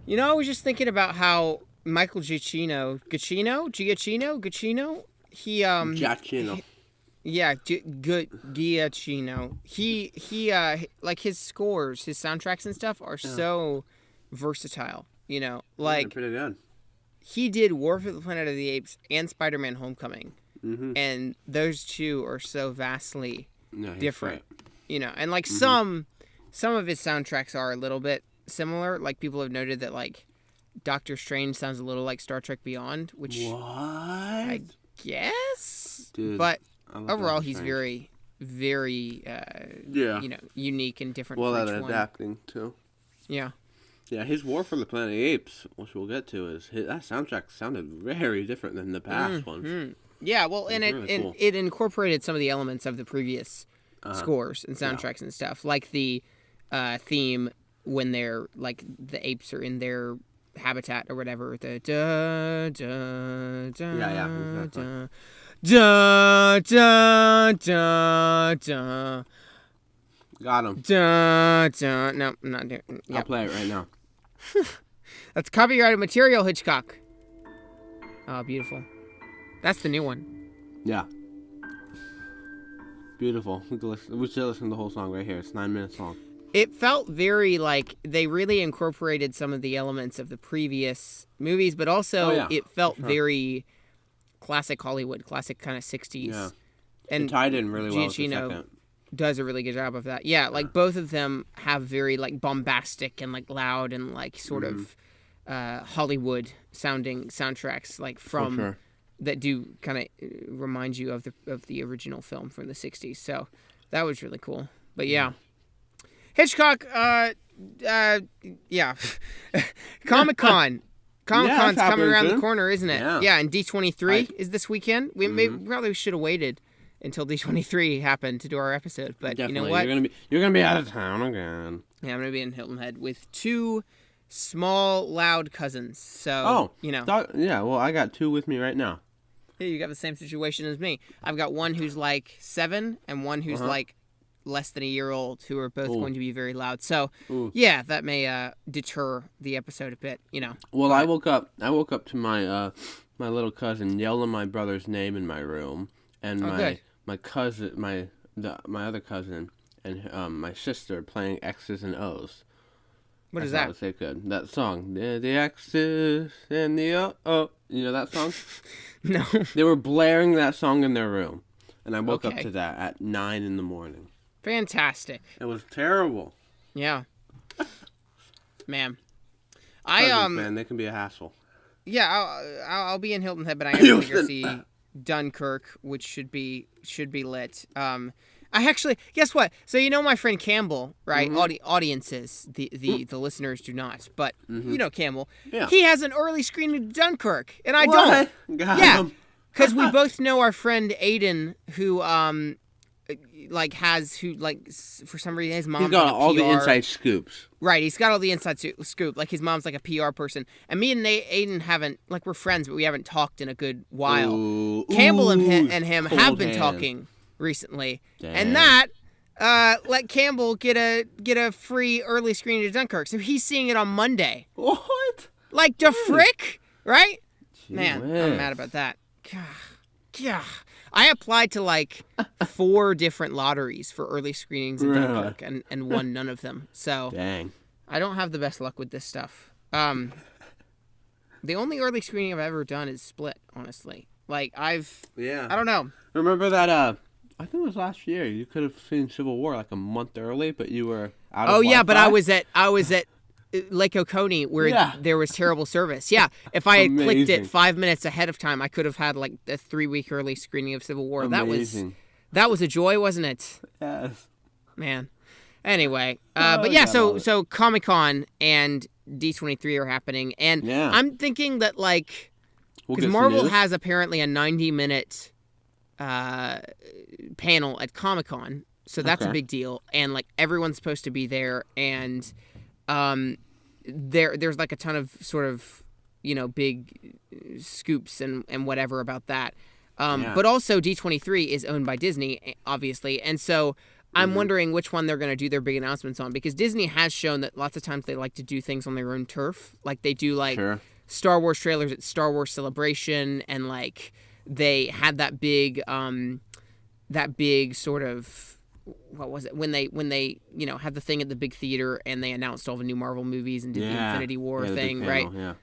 I was just thinking about how Michael Giacchino, Giacchino. Giacchino. He like his scores, his soundtracks and stuff are so versatile. Like pretty good. he did War for the Planet of the Apes and Spider-Man: Homecoming, and those two are so vastly different. Right. And like some of his soundtracks are a little bit similar. Like people have noted that like Doctor Strange sounds a little like Star Trek Beyond, which I guess, dude. But overall, he's very, very, unique and different. Well, for at each adapting one. too. Yeah. Yeah, his War for the Planet of the Apes, which we'll get to, that soundtrack sounded very different than the past ones. Yeah, well, and cool. it incorporated some of the elements of the previous scores and soundtracks and stuff, like the theme when they're like the apes are in their habitat or whatever. The da da da Exactly. da da da da. Got him. Da da. No, I'm not doing. Yep. I'll play it right now. That's copyrighted material, Hitchcock. Oh, beautiful. That's the new one. Yeah. Beautiful. We should listen to the whole song right here. It's 9 minutes long. It felt very like they really incorporated some of the elements of the previous movies, but also it felt very classic Hollywood, classic kind of 60s. Yeah. And it tied in really well with the Giacchino second. does a really good job of that. Yeah, like both of them have very like bombastic and like loud and like sort of Hollywood sounding soundtracks, like from that do kind of remind you of the original film from the 60s. So that was really cool. But yeah. Hitchcock, Comic-Con. Comic-Con's coming around the corner, isn't it? Yeah, and D23 is this weekend. We probably should have waited until D23 happened to do our episode, but Definitely. You know what? You're gonna be out of town again. Yeah, I'm gonna be in Hilton Head with two small, loud cousins. So, well, I got two with me right now. Yeah, you got the same situation as me. I've got one who's like 7 and one who's like less than a year old, who are both going to be very loud. So, that may deter the episode a bit, Well, I woke up to my my little cousin yelling my brother's name in my room, and my cousin, my other cousin, and my sister playing X's and O's. What is that? That was good. That song, the X's and the O. You know that song? No. They were blaring that song in their room, and I woke up to that at 9 a.m. Fantastic. It was terrible. Yeah. Man. Man, they can be a hassle. Yeah, I'll be in Hilton Head, but I am going to go see Dunkirk, which should be lit. I actually, guess what? So my friend Campbell, right? Audiences, the listeners do not, but you know Campbell. Yeah. He has an early screening of Dunkirk, and I don't. Got him. Because we both know our friend Aiden, who for some reason his mom's he's got like a all PR. the inside scoops. Right, he's got all the inside scoop. Like his mom's like a PR person, and me and Aiden haven't, like, we're friends, but we haven't talked in a good while. Campbell and him have been talking recently, and that let Campbell get a free early screening of Dunkirk, so he's seeing it on Monday. What? Like the frick, right? Gee Man, whiz. I'm mad about that. God. I applied to like 4 different lotteries for early screenings of Dunkirk and won none of them. So dang, I don't have the best luck with this stuff. The only early screening I've ever done is Split, honestly. Like I don't know. Remember that? I think it was last year. You could have seen Civil War like a month early, but you were out of Wi-Fi. But I was at Lake Oconee where there was terrible service. Yeah, if I had clicked it 5 minutes ahead of time, I could have had like a 3-week early screening of Civil War. Amazing. That was a joy, wasn't it? Yes. Man. Anyway, but yeah, so Comic-Con and D23 are happening, and I'm thinking that like because Marvel has apparently a 90-minute panel at Comic-Con, so that's a big deal, and like everyone's supposed to be there, and there's like a ton of sort of big scoops and whatever about that, but also D23 is owned by Disney, obviously, and so I'm wondering which one they're going to do their big announcements on, because Disney has shown that lots of times they like to do things on their own turf. Like they do Star Wars trailers at Star Wars Celebration, and like they had that big sort of, what was it, when they had the thing at the big theater and they announced all the new Marvel movies and did the Infinity War thing, right? Yeah.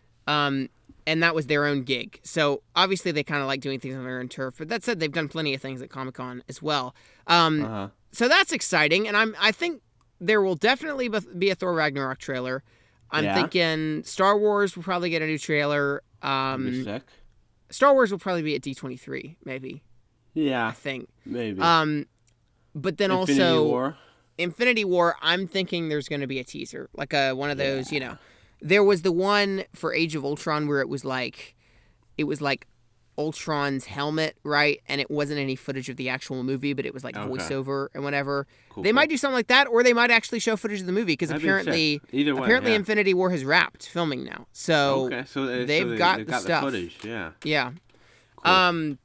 And that was their own gig. So obviously they kind of like doing things on their own turf. But that said, they've done plenty of things at Comic-Con as well. So that's exciting, and I think there will definitely be a Thor Ragnarok trailer. I'm thinking Star Wars will probably get a new trailer. That'd be sick. Star Wars will probably be at D23, maybe. Yeah, I think maybe. But then Infinity War. I'm thinking there's going to be a teaser, like one of those. There was the one for Age of Ultron where it was like Ultron's helmet, right? And it wasn't any footage of the actual movie, but it was like voiceover and whatever. They might do something like that, or they might actually show footage of the movie, because apparently Infinity War has wrapped filming now. So, they've got the stuff. The footage, yeah. Yeah. Cool.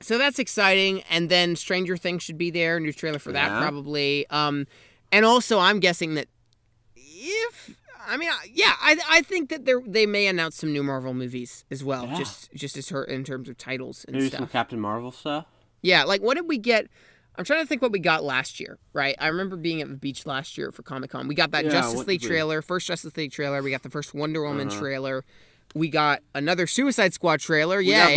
So that's exciting. And then Stranger Things should be there, new trailer for that probably. And also I'm guessing that I think that they may announce some new Marvel movies as well, just as in terms of titles and maybe stuff. Some Captain Marvel stuff. Yeah, like what did we get? I'm trying to think what we got last year, right? I remember being at the beach last year for Comic-Con. We got that Justice League trailer, first Justice League trailer. We got the first Wonder Woman trailer. We got another Suicide Squad trailer. We got a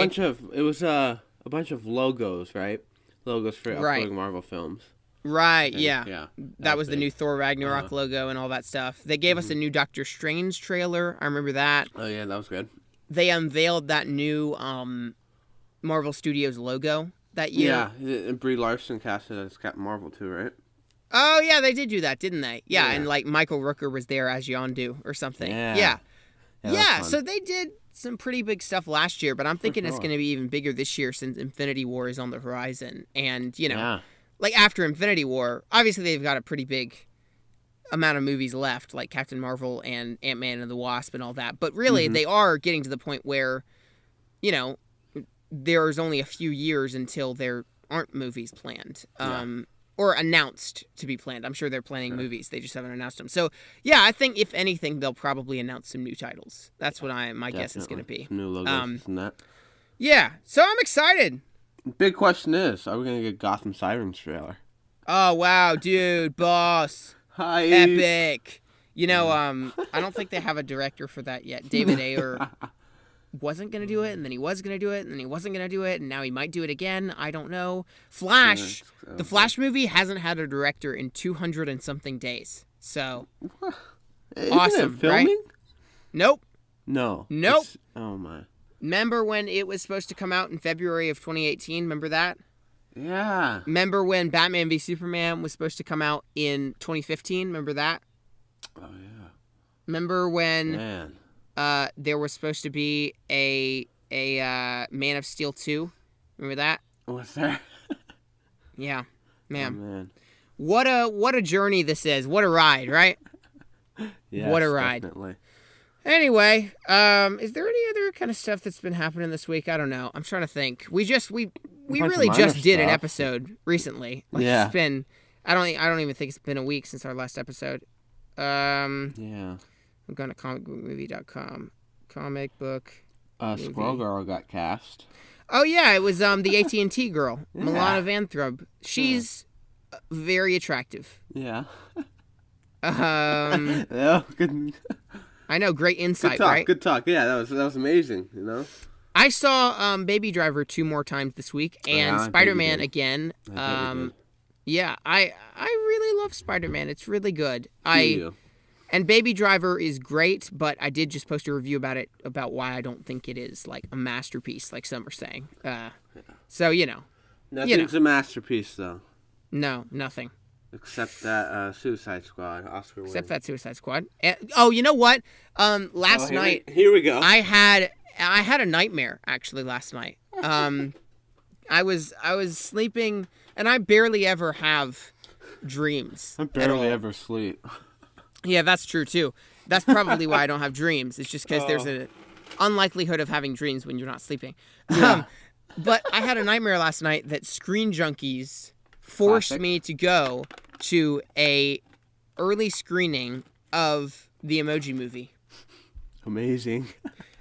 bunch of logos, right? Logos for upcoming Marvel films. Right, yeah. That was the new Thor Ragnarok logo and all that stuff. They gave us a new Doctor Strange trailer. I remember that. Oh, yeah, that was good. They unveiled that new Marvel Studios logo that year. Yeah, and Brie Larson casted as Captain Marvel too, right? Oh, yeah, they did do that, didn't they? Yeah, and like Michael Rooker was there as Yondu or something. Yeah, so they did some pretty big stuff last year, but I'm thinking it's going to be even bigger this year since Infinity War is on the horizon. And, like after Infinity War, obviously they've got a pretty big amount of movies left, like Captain Marvel and Ant-Man and the Wasp and all that. But really, they are getting to the point where, there's only a few years until there aren't movies planned. Or announced to be planned. I'm sure they're planning movies. They just haven't announced them. So, yeah, I think if anything, they'll probably announce some new titles. That's what my guess is going to be. Some new logos and that. Yeah, so I'm excited. Big question is, are we going to get Gotham Sirens trailer? Oh, wow, dude, boss. Hi. Epic. I don't think they have a director for that yet. David Ayer wasn't going to do it, and then he was going to do it, and then he wasn't going to do it, and now he might do it again. I don't know. Flash. The Flash movie hasn't had a director in 200 and something days. So, awesome, right? Nope. No. Nope. Oh, my. Remember when it was supposed to come out in February of 2018? Remember that? Yeah. Remember when Batman v Superman was supposed to come out in 2015? Remember that? Oh, yeah. Remember when... Man. There was supposed to be a Man of Steel 2. Remember that? Was there? Yeah, man. Oh, man. What a journey this is. What a ride, right? Yes, what a ride. Definitely. Anyway, is there any other kind of stuff that's been happening this week? I don't know. I'm trying to think. We really just did an episode recently. Like, yeah. It's been. I don't even think it's been a week since our last episode. Yeah. I'm going to comicbookmovie.com. Comic book. Squirrel Girl got cast. Oh yeah, it was the AT&T girl, Milana Vanthrob. She's very attractive. Yeah. Yeah, good. I know, great insight, good talk, right? Good talk. Yeah, that was amazing. I saw Baby Driver 2 more times this week, and Spider-Man again. Yeah, I really love Spider-Man. It's really good. And Baby Driver is great, but I did just post a review about it, about why I don't think it is like a masterpiece, like some are saying. So, Nothing's a masterpiece, though. No, nothing. Except that Suicide Squad, Oscar win. Except that Suicide Squad. And, you know what? Last night... Here we go. I had a nightmare, actually, last night. I was sleeping, and I barely ever have dreams. I barely ever sleep. Yeah, that's true, too. That's probably why I don't have dreams. It's just because there's an unlikelihood of having dreams when you're not sleeping. Yeah. But I had a nightmare last night that Screen Junkies forced Classic. me to go to a early screening of the Emoji Movie. Amazing.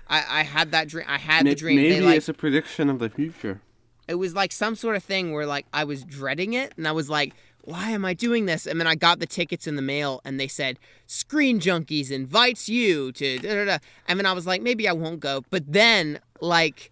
I had that dream. I had the dream. Maybe it's a prediction of the future. It was like some sort of thing where like I was dreading it, and I was like, why am I doing this? And then I got the tickets in the mail, and they said, Screen Junkies invites you to da-da-da. And then I was like, maybe I won't go. But then, like,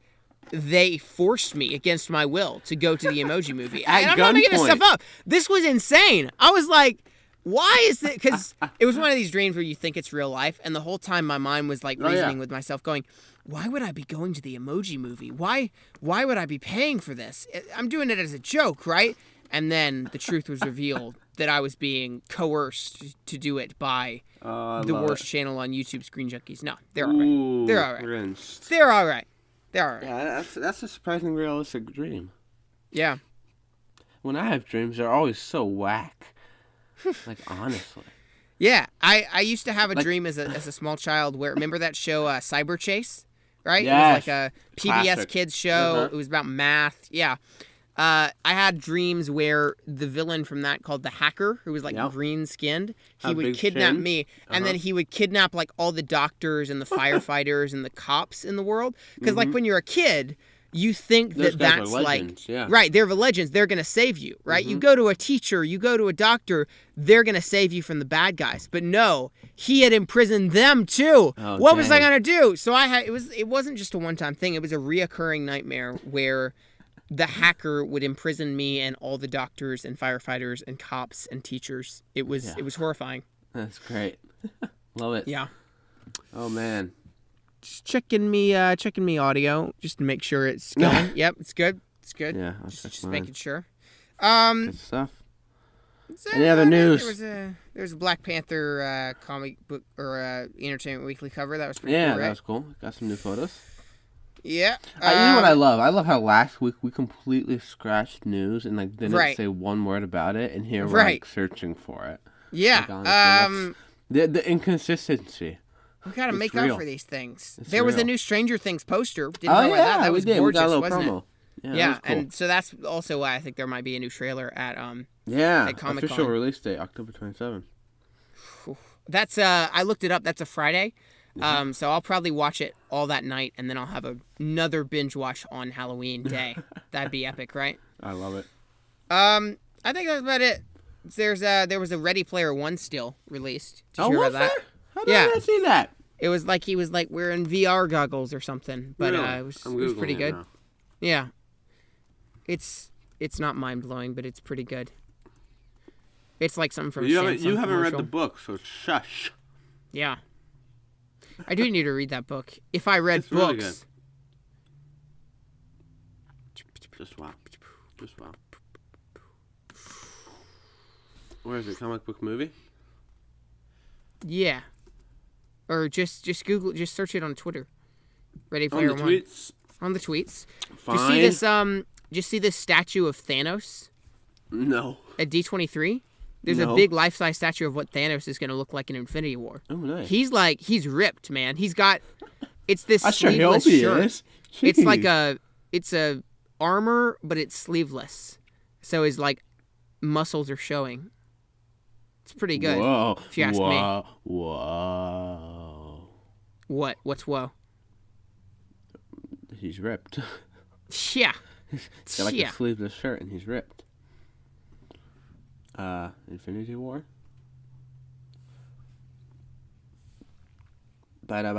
they forced me against my will to go to the Emoji Movie. And I'm not making this stuff up. This was insane. I was like, why is it? Because it was one of these dreams where you think it's real life, and the whole time my mind was like reasoning with myself, going, why would I be going to the Emoji Movie? Why would I be paying for this? I'm doing it as a joke, right? And then the truth was revealed that I was being coerced to do it by the worst channel on YouTube, Screen Junkies. No, they're all right. They're all right. Rinsed. They're all right. They're all right. Yeah, that's a surprisingly realistic dream. Yeah. When I have dreams, they're always so whack. Like, honestly. Yeah, I used to have a dream as a small child where, remember that show Cyber Chase? Right? Yes. It was like a PBS Classic. kids show. It was about math. Yeah. I had dreams where the villain from that, called the Hacker, who was like green skinned, he would kidnap me, and then he would kidnap like all the doctors and the firefighters and the cops in the world. Because like when you're a kid, you think that's like right, they're the legends, they're gonna save you, right? You go to a teacher, you go to a doctor, they're gonna save you from the bad guys. But no, he had imprisoned them too. What was I gonna do? So it wasn't just a one-time thing, it was a reoccurring nightmare where the Hacker would imprison me and all the doctors and firefighters and cops and teachers. It was horrifying. That's great. Love it. Yeah. Oh man. Just checking me audio just to make sure it's going. Yep, it's good. It's good. Yeah, just making sure. Good stuff. Any other news? There was a Black Panther comic book or Entertainment Weekly cover that was pretty cool, right? That was cool. Got some new photos. Yeah. You know what I love? I love how last week we completely scratched news and like didn't say one word about it, and here we're like searching for it. Yeah. Like, the inconsistency. We gotta make up for these things. There was a new Stranger Things poster. Didn't know about that. That was gorgeous, we got a little wasn't promo. it? Yeah, cool. And so that's also why I think there might be a new trailer at Comic-Con. Official release date October 27th. That's I looked it up. That's a Friday. So I'll probably watch it all that night, and then I'll have another binge watch on Halloween day. That'd be epic, right? I love it. I think that's about it. There was a Ready Player One still released. Did you hear about that? How did I see that? It was like he was like wearing VR goggles or something, but it was pretty good. Now. Yeah, it's not mind blowing, but it's pretty good. It's like something from you Samsung haven't read commercial. the book, so shush. Yeah, I do need to read that book. If I read it's books, really good. Just wow. Where is it? Comic book movie? Yeah. Or just Google, just search it on Twitter. Ready Player One. Tweets? On the tweets. Fine. Did you see this statue of Thanos? No. At D23? There's a big life-size statue of what Thanos is going to look like in Infinity War. Oh, nice. He's ripped, man. It's this I sure sleeveless hope he shirt. is. It's like it's a armor, but it's sleeveless. So his like muscles are showing. It's pretty good. Whoa. If you ask me. Whoa. What? What's whoa? He's ripped. Yeah. He's got like a sleeveless shirt and he's ripped. Infinity War? Are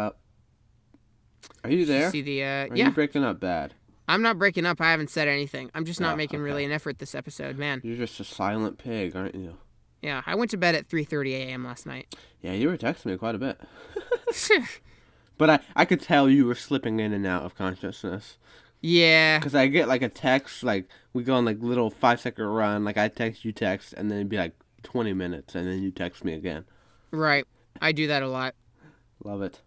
you there? See the Are you breaking up bad? I'm not breaking up. I haven't said anything. I'm just not making really an effort this episode, man. You're just a silent pig, aren't you? Yeah, I went to bed at 3:30 a.m. last night. Yeah, you were texting me quite a bit. But I could tell you were slipping in and out of consciousness. Yeah. Because I get like a text, like we go on like little 5-second run, like I text, you text, and then it'd be like 20 minutes, and then you text me again. Right. I do that a lot. Love it.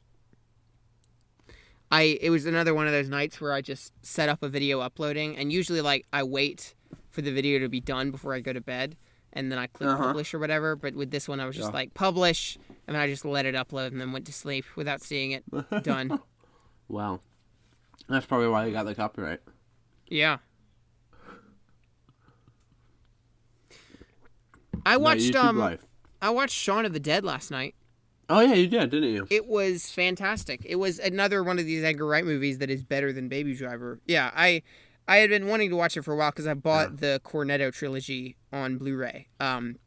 It was another one of those nights where I just set up a video uploading, and usually like I wait for the video to be done before I go to bed, and then I click publish or whatever. But with this one, I was just like publish, and then I just let it upload, and then went to sleep without seeing it done. Wow. That's probably why you got the copyright. Yeah. I watched YouTube life. I watched Shaun of the Dead last night. Oh yeah, you did, didn't you? It was fantastic. It was another one of these Edgar Wright movies that is better than Baby Driver. Yeah, I had been wanting to watch it for a while because I bought the Cornetto trilogy on Blu-ray. And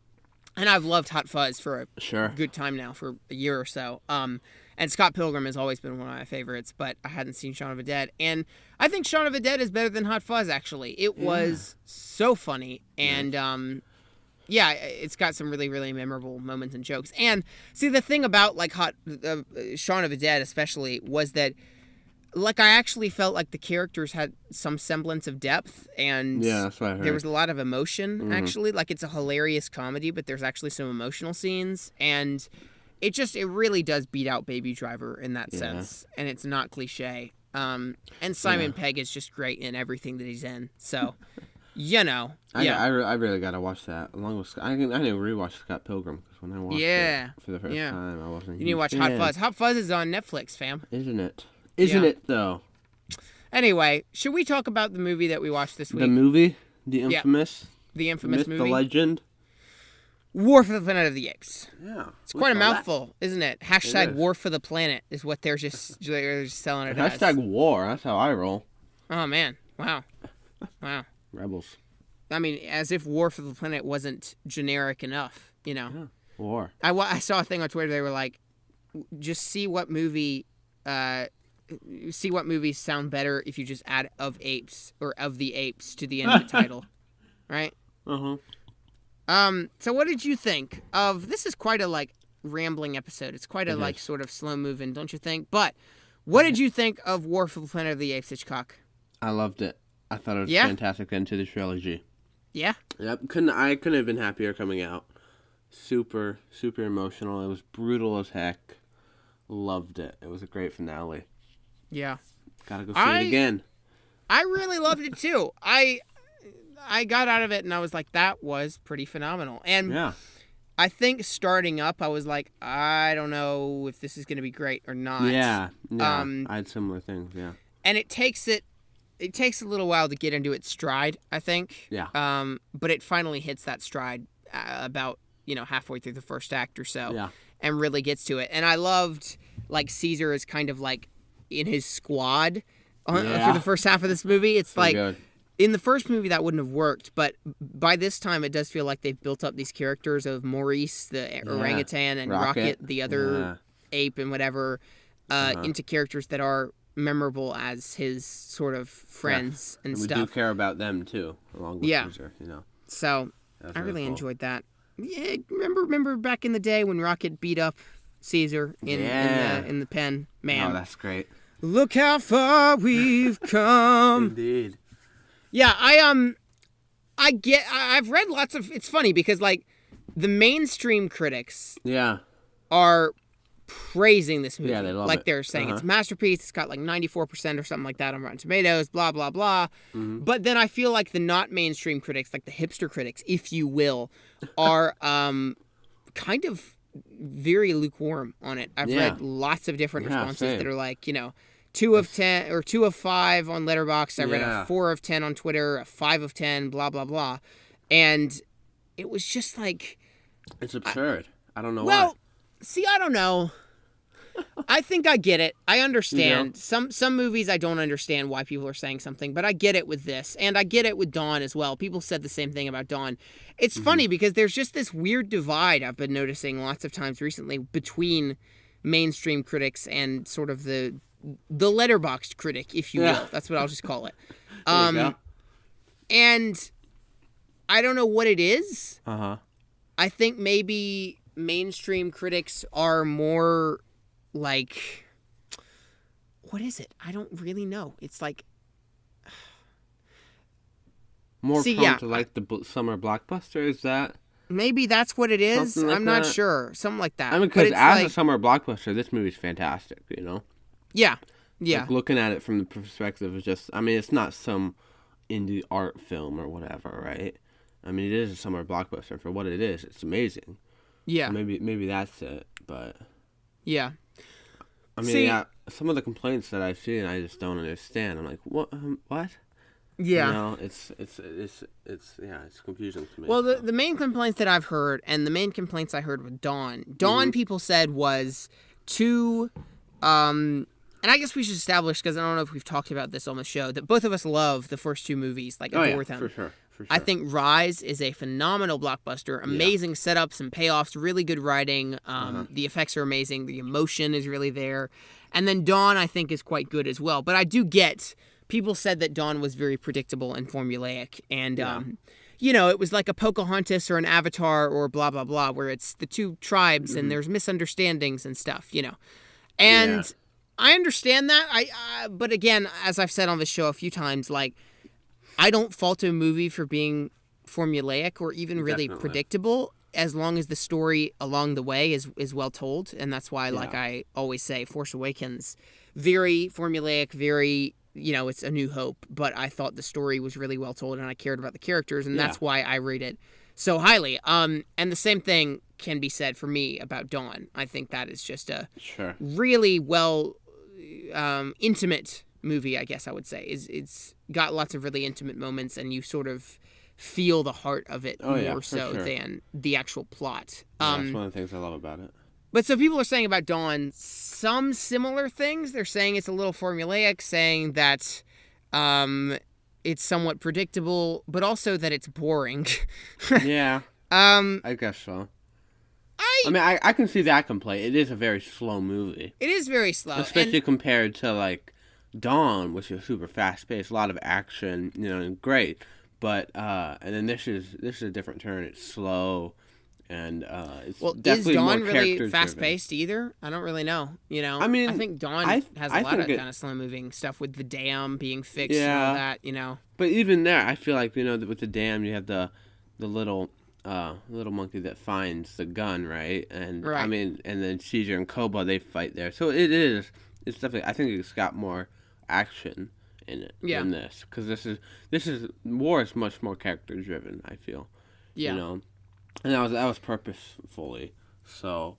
I've loved Hot Fuzz for a good time now, for a year or so. And Scott Pilgrim has always been one of my favorites, but I hadn't seen Shaun of the Dead. And I think Shaun of the Dead is better than Hot Fuzz, actually. It was so funny, and yeah, it's got some really, really memorable moments and jokes. And see, the thing about like Shaun of the Dead especially was that like I actually felt like the characters had some semblance of depth, and that's what I heard. There was a lot of emotion actually. Like it's a hilarious comedy, but there's actually some emotional scenes, and it really does beat out Baby Driver in that sense, and it's not cliche. And Simon Pegg is just great in everything that he's in. So. You know, I really gotta watch that along with. I need to rewatch Scott Pilgrim because when I watched it for the first time, I wasn't. You need to watch Hot Fuzz. Hot Fuzz is on Netflix, fam. Isn't it? Isn't it though? Anyway, should we talk about the movie that we watched this week? The movie, the infamous movie, the legend, War for the Planet of the Apes. Yeah, it's quite a mouthful, isn't it? Hashtag War for the Planet is what they're just selling it as. Hashtag war. That's how I roll. Oh man! Wow. Rebels. I mean, as if War for the Planet wasn't generic enough, you know. Yeah, war. I saw a thing on Twitter. They were like, just see what movies sound better if you just add "of apes" or "of the apes" to the end of the title, right? So what did you think of this? Is quite a like rambling episode. It's quite a like sort of slow moving, don't you think? But what did you think of War for the Planet of the Apes, Hitchcock? I loved it. I thought it was fantastic end to the trilogy. Yeah? Yep. I couldn't have been happier coming out. Super, super emotional. It was brutal as heck. Loved it. It was a great finale. Yeah. Gotta go see it again. I really loved it too. I got out of it and I was like, that was pretty phenomenal. And I think starting up, I was like, I don't know if this is going to be great or not. Yeah. I had similar things, And it takes a little while to get into its stride, I think. Yeah. But it finally hits that stride about, halfway through the first act or so. Yeah. And really gets to it. And I loved, like, Caesar is kind of, like, in his squad for the first half of this movie. It's pretty like, good. In the first movie, that wouldn't have worked. But by this time, it does feel like they've built up these characters of Maurice, the orangutan, and Rocket the other ape and whatever, into characters that are memorable as his sort of friends and stuff. We do care about them too, along with Caesar, So I really enjoyed that. Yeah, remember back in the day when Rocket beat up Caesar in the pen, man. Oh, that's great. Look how far we've come. Indeed. Yeah, I've read lots of. It's funny because like the mainstream critics, are praising this movie. Yeah, they love it. They're saying it's a masterpiece. It's got like 94% or something like that on Rotten Tomatoes, blah, blah, blah. Mm-hmm. But then I feel like the not mainstream critics, like the hipster critics, if you will, are kind of very lukewarm on it. I've read lots of different responses that are like, 2 of 10 or 2 of 5 on Letterboxd. I read a 4 of 10 on Twitter, a 5 of 10, blah, blah, blah. And it was just like... It's absurd. I don't know why. Well, see, I don't know. I think I get it. I understand. Some movies I don't understand why people are saying something, but I get it with this. And I get it with Dawn as well. People said the same thing about Dawn. It's funny because there's just this weird divide I've been noticing lots of times recently between mainstream critics and sort of the Letterboxd critic, if you will. That's what I'll just call it. And I don't know what it is. I think maybe mainstream critics are more like, what is it? I don't really know. It's like more prone to like the summer blockbuster. Is that maybe that's what it is? Like I'm not sure. Something like that. I mean, because as a summer blockbuster, this movie's fantastic. Yeah. Like looking at it from the perspective of just, I mean, it's not some indie art film or whatever, right? I mean, it is a summer blockbuster. For what it is, it's amazing. Yeah. So maybe that's it, but... Yeah. I mean, some of the complaints that I've seen, I just don't understand. I'm like, what? What? Yeah. You know, it's confusing to me. Well, the main complaints that I've heard, and the main complaints I heard with Dawn people said was too, and I guess we should establish, because I don't know if we've talked about this on the show, that both of us love the first two movies, like adore them. For sure. I think Rise is a phenomenal blockbuster, amazing setups and payoffs, really good writing, the effects are amazing, the emotion is really there, and then Dawn I think is quite good as well. But I do get, people said that Dawn was very predictable and formulaic, and you know, it was like a Pocahontas or an Avatar or blah blah blah, where it's the two tribes and there's misunderstandings and stuff, you know, and I understand that. But again, as I've said on the show a few times, like, I don't fault a movie for being formulaic or even really predictable, as long as the story along the way is well told. And that's why, like I always say, Force Awakens, very formulaic, very, you know, it's A New Hope, but I thought the story was really well told and I cared about the characters, and that's why I rate it so highly. And the same thing can be said for me about Dawn. I think that is just a really well intimate movie, I guess I would say. It's got lots of really intimate moments, and you sort of feel the heart of it more so than the actual plot. That's one of the things I love about it. But so people are saying about Dawn some similar things. They're saying it's a little formulaic, saying that it's somewhat predictable, but also that it's boring. I guess so. I mean, I can see that complaint. It is a very slow movie. It is very slow. Especially compared to, like, Dawn, which is super fast-paced, a lot of action, you know, and great. But, and then this is a different turn. It's slow, and it's definitely more character-driven. Is Dawn really fast-paced either? I don't really know, you know? I mean, I think Dawn has a lot of kind of slow-moving stuff with the dam being fixed and all that, you know? But even there, I feel like, you know, with the dam, you have the little monkey that finds the gun, right? And I mean, and then Caesar and Koba, they fight there. So it's definitely, I think it's got more action in it than this, because this is war is much more character driven, I feel. You know, and that was purposefully so.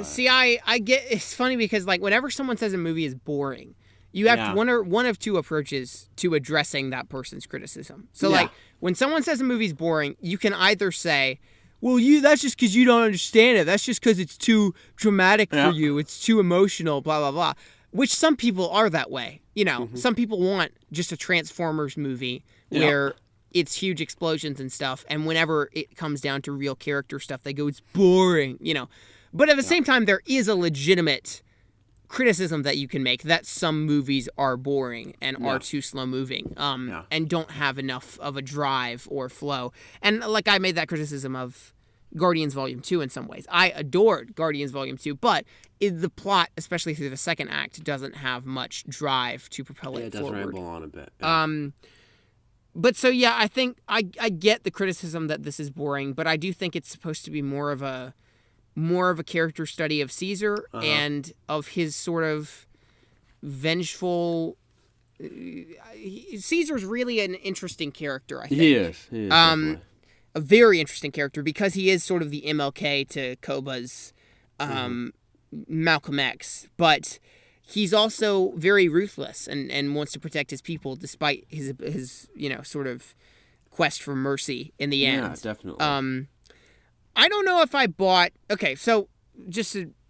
See, I get, it's funny because, like, whenever someone says a movie is boring, you have one of two approaches to addressing that person's criticism. So, like, when someone says a movie's boring, you can either say, well, that's just because you don't understand it. That's just because it's too dramatic for you. It's too emotional, blah, blah, blah. Which some people are that way. You know, some people want just a Transformers movie where it's huge explosions and stuff, and whenever it comes down to real character stuff, they go, it's boring, you know. But at the same time, there is a legitimate criticism that you can make that some movies are boring and are too slow moving and don't have enough of a drive or flow. And like, I made that criticism of Guardians Volume 2 in some ways. I adored Guardians Volume 2, but the plot, especially through the second act, doesn't have much drive to propel it forward. It does ramble on a bit. But so, I think I get the criticism that this is boring, but I do think it's supposed to be more of a character study of Caesar and of his sort of vengeful. Caesar's really an interesting character, I think. He is definitely. A very interesting character because he is sort of the MLK to Koba's Malcolm X, but he's also very ruthless and wants to protect his people despite his you know, sort of quest for mercy in the end. Yeah, definitely. I don't know if I bought. Okay, so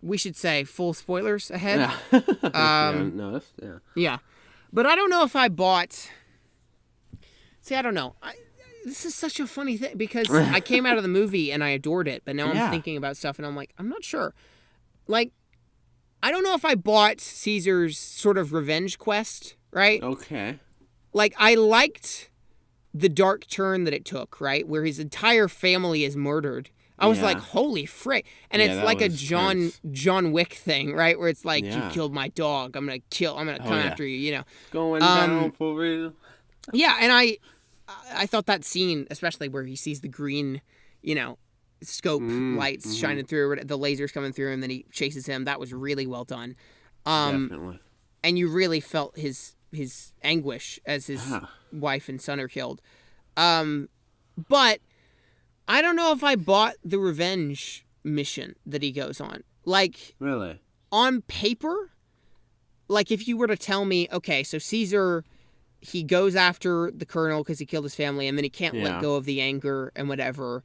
we should say full spoilers ahead. Yeah, but I don't know if I bought. See, I don't know. This is such a funny thing because I came out of the movie and I adored it, but now I'm thinking about stuff and I'm like, I'm not sure. Like, I don't know if I bought Caesar's sort of revenge quest, right? Okay. Like, I liked the dark turn that it took, right? Where his entire family is murdered. I was like, holy frick. And it's like a John Wick thing, right? Where it's like, you killed my dog. I'm going to come after you, you know. Going down for real. Yeah, and I thought that scene, especially where he sees the green, you know, scope lights shining through, the lasers coming through, and then he chases him. That was really well done. Definitely. And you really felt his anguish as his wife and son are killed. But I don't know if I bought the revenge mission that he goes on. Like, really? On paper, like, if you were to tell me, okay, so Caesar, he goes after the colonel because he killed his family, and then he can't let Yeah. go of the anger and whatever.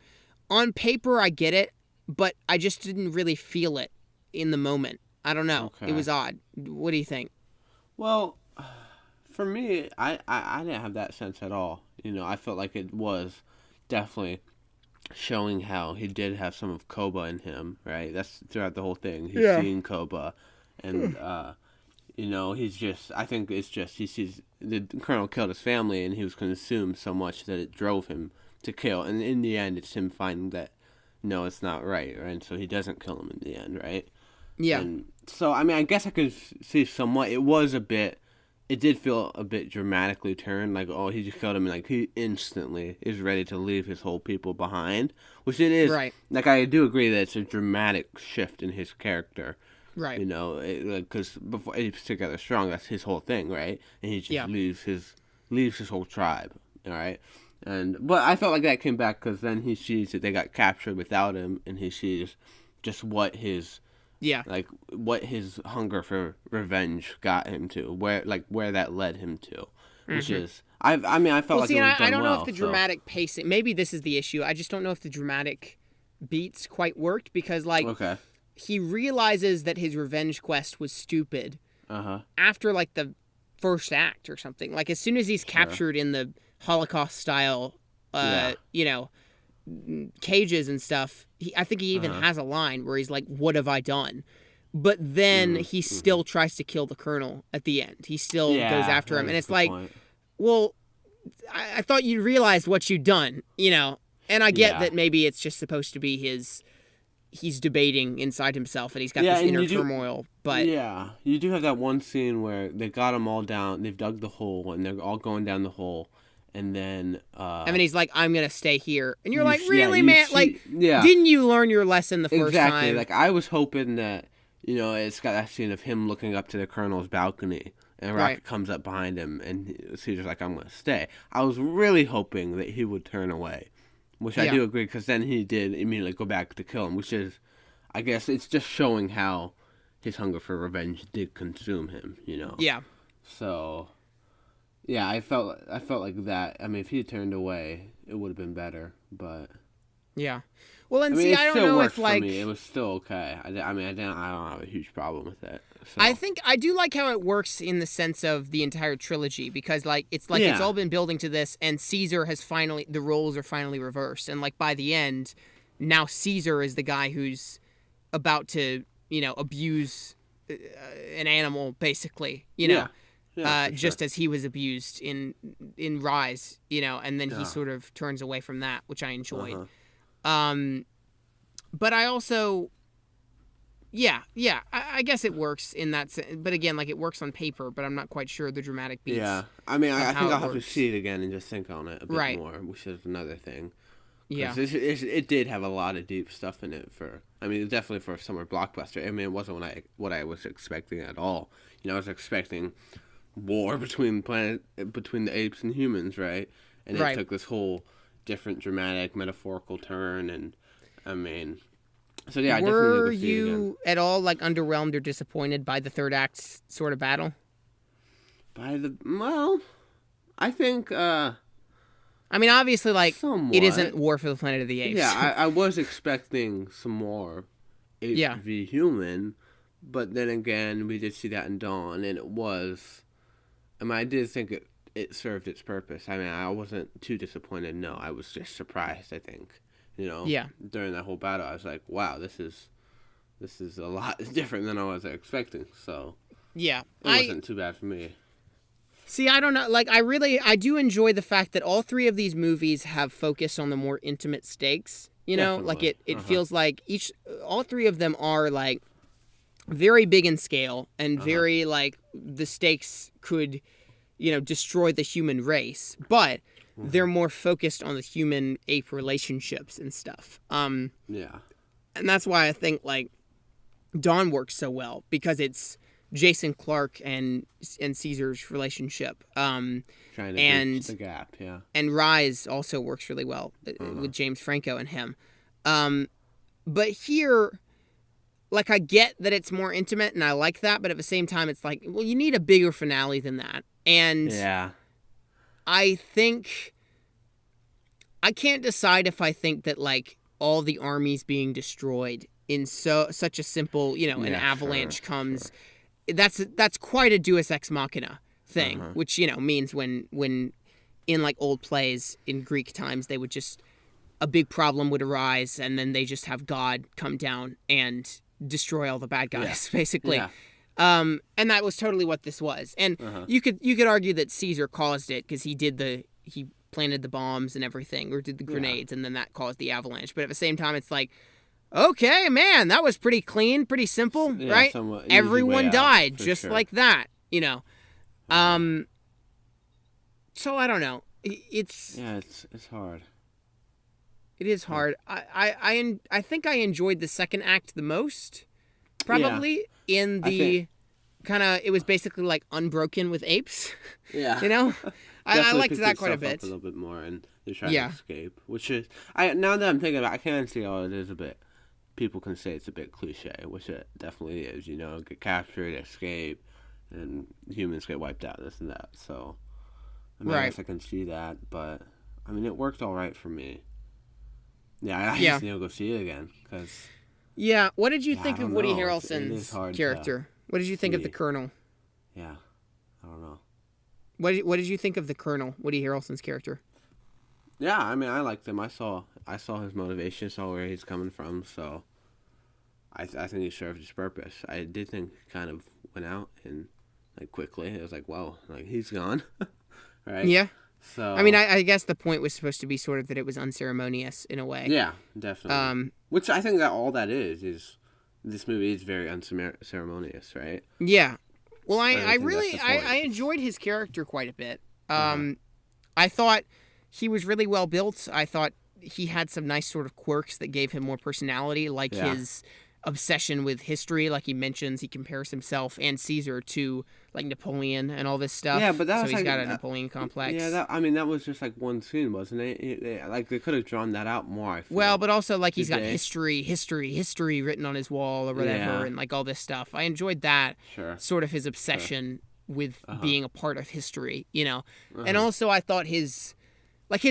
On paper, I get it, but I just didn't really feel it in the moment. I don't know. Okay. It was odd. What do you think? Well, for me, I didn't have that sense at all. You know, I felt like it was definitely showing how he did have some of Koba in him, right? That's throughout the whole thing. He's seeing Koba, and you know, I think it's just he sees the colonel killed his family, and he was consumed so much that it drove him to kill. And in the end, it's him finding that no, it's not right, right? And so he doesn't kill him in the end, right? Yeah. And so I mean, I guess I could see somewhat. It did feel a bit dramatically turned, like, oh, he just killed him, and like he instantly is ready to leave his whole people behind, which it is. Right. Like, I do agree that it's a dramatic shift in his character. Right. You know, because before Apes Together Strong, that's his whole thing, right? And he just leaves his whole tribe, all right? But I felt like that came back because then he sees that they got captured without him, and he sees just what his hunger for revenge got him to, where that led him to, which is I felt like it was done I don't know well, if the dramatic pacing. Maybe this is the issue. I just don't know if the dramatic beats quite worked because he realizes that his revenge quest was stupid after like the first act or something. Like as soon as he's captured in the Holocaust style, you know, cages and stuff, I think he even has a line where he's like, "What have I done?" But then he still tries to kill the colonel at the end. He still goes after him, and it's like, well, I thought you realized what you'd done, you know. And I get that maybe it's just supposed to be he's debating inside himself, and he's got this inner turmoil. But yeah, you do have that one scene where they got them all down. They've dug the hole, and they're all going down the hole. And then he's like, "I'm gonna stay here," and you're like, "Really, man? Didn't you learn your lesson the first time?" Exactly. Like I was hoping that it's got that scene of him looking up to the colonel's balcony, and Rocket comes up behind him, and Caesar's like, "I'm gonna stay." I was really hoping that he would turn away, which I do agree, because then he did immediately go back to kill him, which is, I guess, it's just showing how his hunger for revenge did consume him. You know. Yeah. So. Yeah, I felt like that. I mean, if he had turned away, it would have been better. But yeah, well, and I don't know if like it was still okay. I don't have a huge problem with it. So. I think I do like how it works in the sense of the entire trilogy, because it's all been building to this, and Caesar has the roles are finally reversed, and like by the end, now Caesar is the guy who's about to abuse an animal, basically, just as he was abused in Rise, and then he sort of turns away from that, which I enjoyed. But I also, I guess it works in that sense. But again, like, it works on paper, but I'm not quite sure the dramatic beats. Yeah, I mean, I think I'll have to see it again and just think on it a bit more, which is another thing. Yeah, it did have a lot of deep stuff in it. Definitely for a summer blockbuster. I mean, it wasn't what I was expecting at all. I was expecting war between the apes and humans, right? And it took this whole different dramatic metaphorical turn, and I mean, so yeah. Were you at all like underwhelmed or disappointed by the third act sort of battle? I think. I mean, obviously, like, somewhat. It isn't War for the Planet of the Apes. Yeah, I was expecting some more Ape v Human, but then again, we did see that in Dawn, and it was. I mean, I did think it served its purpose. I mean, I wasn't too disappointed. No, I was just surprised, I think. During that whole battle, I was like, wow, this is a lot different than I was expecting. So, yeah, it wasn't too bad for me. See, I don't know. Like, I do enjoy the fact that all three of these movies have focused on the more intimate stakes. Definitely. Like it feels like all three of them are like very big in scale and very like the stakes could, destroy the human race, but they're more focused on the human ape relationships and stuff. Yeah. And that's why I think like Dawn works so well, because it's Jason Clarke and Caesar's relationship. Trying to bridge the gap, yeah. And Rise also works really well with James Franco and him. But here, like, I get that it's more intimate, and I like that, but at the same time, it's like, well, you need a bigger finale than that. And I think I can't decide if I think that like all the armies being destroyed in such a simple, an avalanche comes. Sure. That's quite a Deus Ex Machina thing, which means when in like old plays in Greek times they would just a big problem would arise and then they just have God come down and destroy all the bad guys basically. Yeah. And that was totally what this was. And you could argue that Caesar caused it because he planted the bombs and everything, or did the grenades, and then that caused the avalanche. But at the same time, it's like, okay, man, that was pretty clean, pretty simple, right? Everyone died just like that, So I don't know. It's hard. It is hard. I think I enjoyed the second act the most, probably in the kind of. It was basically like Unbroken with apes. Yeah. I liked that quite a bit. A little bit more, and they're trying to escape, which is now that I'm thinking about it, I can see how it is a bit. People can say it's a bit cliche, which it definitely is. Get captured, escape, and humans get wiped out. This and that. So, I guess I can see that, but it worked all right for me. Yeah, I just need to go see it again because. Yeah, what did you think of Woody Harrelson's character? What did you think of the Colonel? Yeah, I don't know. What did you think of the Colonel, Woody Harrelson's character? Yeah, I liked him. I saw his motivation, saw where he's coming from, so I think he served his purpose. I did think he kind of went out and like quickly. It was like, whoa, like he's gone, right? Yeah. So I guess the point was supposed to be sort of that it was unceremonious in a way. Yeah, definitely. Which I think that all that is this movie is very unceremonious, right? Yeah. Well, I enjoyed his character quite a bit. I thought he was really well built. I thought he had some nice sort of quirks that gave him more personality, like his obsession with history. Like he mentions, he compares himself and Caesar to like Napoleon and all this stuff. Yeah, but he's got a Napoleon complex. Yeah, that was just like one scene, wasn't it? Like they could have drawn that out more. I feel. Well, but also like he's got history written on his wall or whatever, and like all this stuff. I enjoyed that. Sure. Sort of his obsession with being a part of history, And also I thought his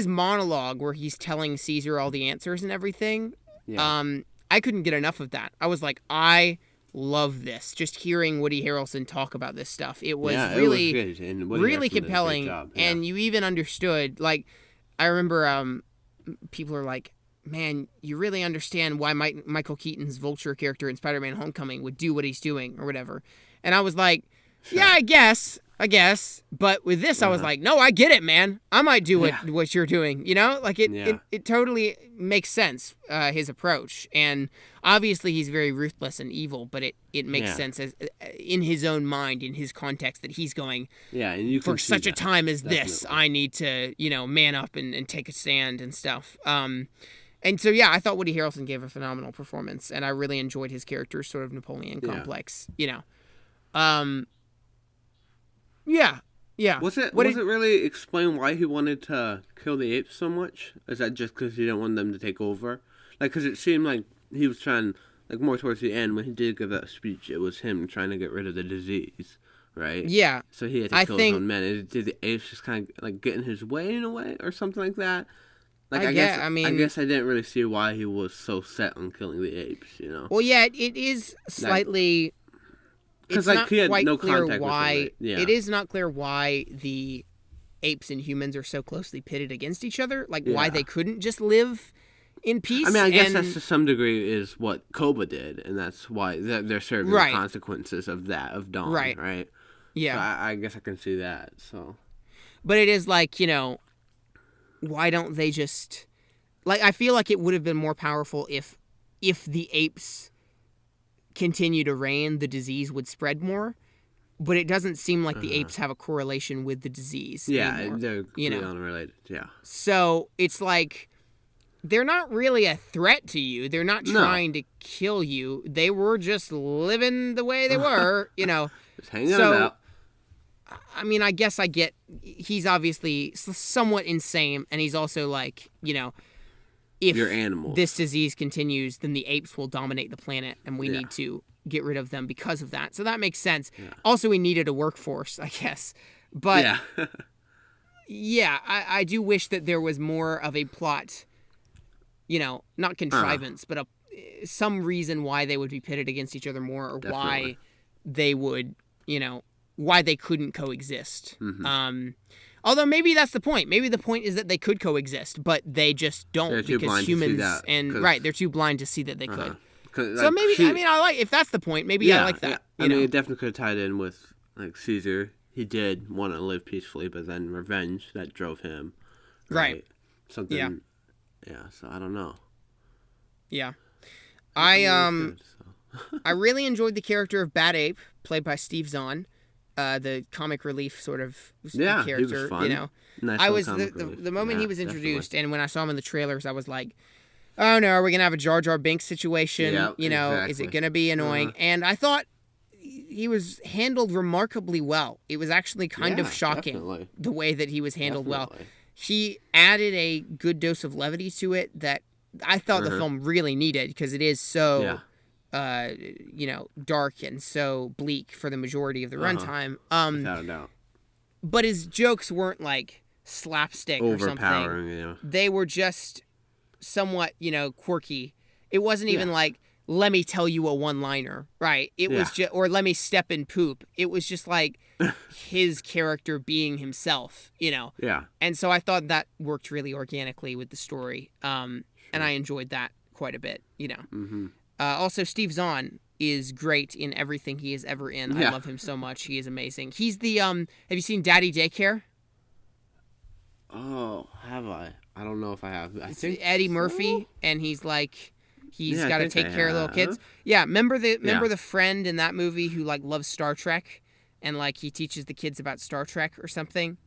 monologue where he's telling Caesar all the answers and everything. Yeah. I couldn't get enough of that. I was like, I love this. Just hearing Woody Harrelson talk about this stuff. It was really, good. And really compelling. Yeah. And you even understood, like, I remember people are like, man, you really understand why Michael Keaton's Vulture character in Spider-Man Homecoming would do what he's doing or whatever. And I was like, yeah, I guess. But with this, I was like, no, I get it, man. I might do what you're doing, Like, it totally makes sense, his approach. And obviously, he's very ruthless and evil, but it makes sense as in his own mind, in his context, that he's going, and you for such a time as this, I need to, man up and take a stand and stuff. And so, I thought Woody Harrelson gave a phenomenal performance, and I really enjoyed his character's sort of Napoleon complex, Yeah. Was it really explain why he wanted to kill the apes so much? Is that just because he didn't want them to take over? Like, because it seemed like he was trying, like, more towards the end when he did give that speech, it was him trying to get rid of the disease, right? Yeah. So he had to kill his own men. Did the apes just kind of, like, get in his way in a way or something like that? Like, I guess I didn't really see why he was so set on killing the apes, Well, yeah, it is slightly... It's not quite clear why. It is not clear why the apes and humans are so closely pitted against each other. Like why they couldn't just live in peace. I guess that's to some degree is what Koba did, and that's why they're serving the consequences of that of Dawn. Right. Yeah. So I guess I can see that. So. But it is like why don't they just like? I feel like it would have been more powerful if the apes continue to reign, the disease would spread more, but it doesn't seem like the apes have a correlation with the disease anymore, they're completely unrelated. So it's like they're not really a threat to you. They're not trying to kill you. They were just living the way they were, just hanging out. I guess I get he's obviously somewhat insane, and he's also like if this disease continues, then the apes will dominate the planet, and we need to get rid of them because of that. So that makes sense. Yeah. Also, we needed a workforce, I guess. But, Yeah, I do wish that there was more of a plot, not contrivance, but some reason why they would be pitted against each other more, or why they would, why they couldn't coexist. Mm-hmm. Although maybe that's the point. Maybe the point is that they could coexist, but they just don't, because humans they're too blind to see that they could. So maybe if that's the point, maybe I like that. I mean, it definitely could have tied in with like Caesar. He did want to live peacefully, but then revenge that drove him. Right. Something. Yeah. So I don't know. Yeah. I really enjoyed the character of Bad Ape, played by Steve Zahn. The comic relief sort of character, he was fun. Nice I was the moment he was introduced, and when I saw him in the trailers, I was like, "Oh no, are we gonna have a Jar Jar Binks situation? Exactly. Is it gonna be annoying?" And I thought he was handled remarkably well. It was actually kind of shocking the way that he was handled well. He added a good dose of levity to it that I thought the film really needed, because it is so. Dark and so bleak for the majority of the runtime. Without a doubt. But his jokes weren't like slapstick or something. They were just somewhat, quirky. It wasn't even like, let me tell you a one-liner, right? It was just, or let me step in poop. It was just like his character being himself, Yeah. And so I thought that worked really organically with the story. And I enjoyed that quite a bit, Mm-hmm. Also, Steve Zahn is great in everything he is ever in. I love him so much. He is amazing. He's the have you seen Daddy Daycare? Oh, have I? I don't know if I have. I think Eddie Murphy, and he's like he's got to take care of little kids. Yeah, remember the friend in that movie who like loves Star Trek, and like he teaches the kids about Star Trek or something?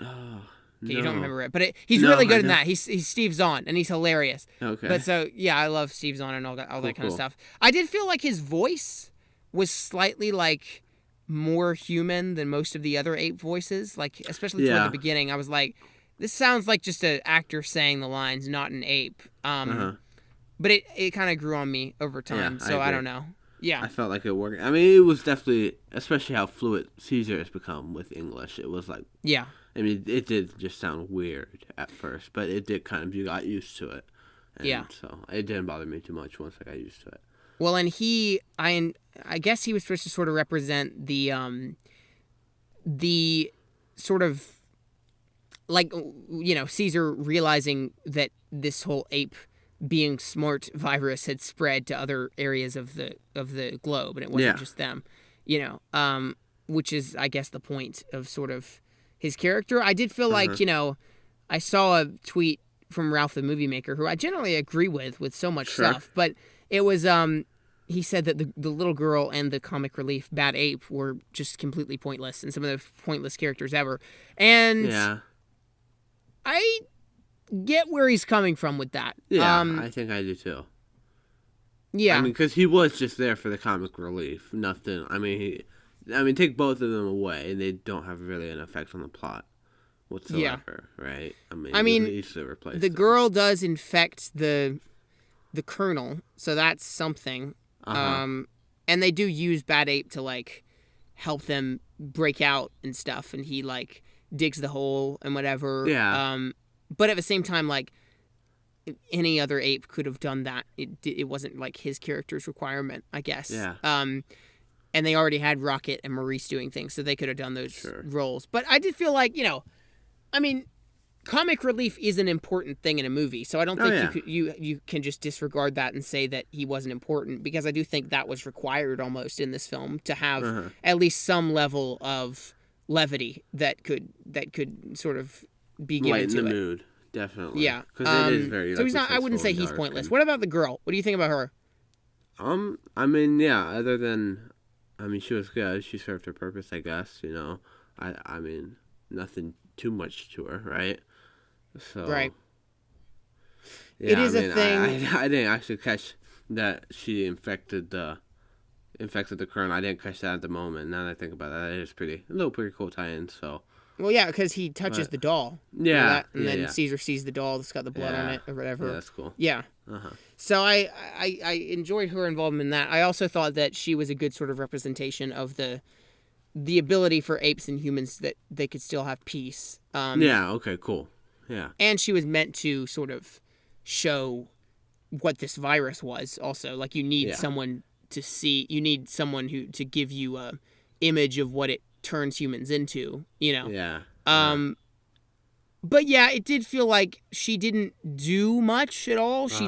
Oh. Okay, you don't remember it, but he's really good in that. He's Steve Zahn, and he's hilarious. Okay. But so I love Steve Zahn and all that kind of stuff. I did feel like his voice was slightly like more human than most of the other ape voices. Like especially toward the beginning, I was like, this sounds like just an actor saying the lines, not an ape. But it kind of grew on me over time. So I don't know. Yeah. I felt like it worked. I mean, it was definitely, especially how fluent Caesar has become with English. It was like I mean, it did just sound weird at first, but it did kind of, you got used to it. And so it didn't bother me too much once I got used to it. Well, and I guess he was supposed to sort of represent the sort of, like, Caesar realizing that this whole ape being smart virus had spread to other areas of the globe, and it wasn't just them, which is, I guess, the point of sort of his character. I did feel like, I saw a tweet from Ralph the Movie Maker, who I generally agree with so much stuff, but it was, he said that the little girl and the comic relief Bad Ape were just completely pointless, and some of the pointless characters ever. And I get where he's coming from with that. Yeah, I think I do too. Yeah. I mean, because he was just there for the comic relief. Nothing, take both of them away, and they don't have really an effect on the plot whatsoever, right? I mean, easily replace the girl does infect the colonel, so that's something. And they do use Bad Ape to like help them break out and stuff, and he like digs the hole and whatever. Yeah. But at the same time, like any other ape could have done that. It wasn't like his character's requirement, I guess. Yeah. And they already had Rocket and Maurice doing things, so they could have done those roles. But I did feel like, comic relief is an important thing in a movie, so I don't think you can just disregard that and say that he wasn't important, because I do think that was required almost in this film to have at least some level of levity that could sort of be given lighten to the it. mood, definitely. Yeah, because it is very. So he's not. I wouldn't say he's pointless. What about the girl? What do you think about her? Other than, she was good. She served her purpose, I guess. Nothing too much to her, right? So. Right. Yeah, it is a thing. I didn't actually catch that she infected the colonel. I didn't catch that at the moment. Now that I think about that, it is pretty cool tie-in. So. Well, yeah, because he touches the doll. Yeah. And then Caesar sees the doll that's got the blood on it or whatever. Yeah, that's cool. Yeah. So I enjoyed her involvement in that. I also thought that she was a good sort of representation of the the ability for apes and humans that they could still have peace. Yeah. Okay. Cool. Yeah. And she was meant to sort of show what this virus was. Also, like you need someone to see. You need someone to give you a image of what it turns humans into. Yeah. But yeah, it did feel like she didn't do much at all. She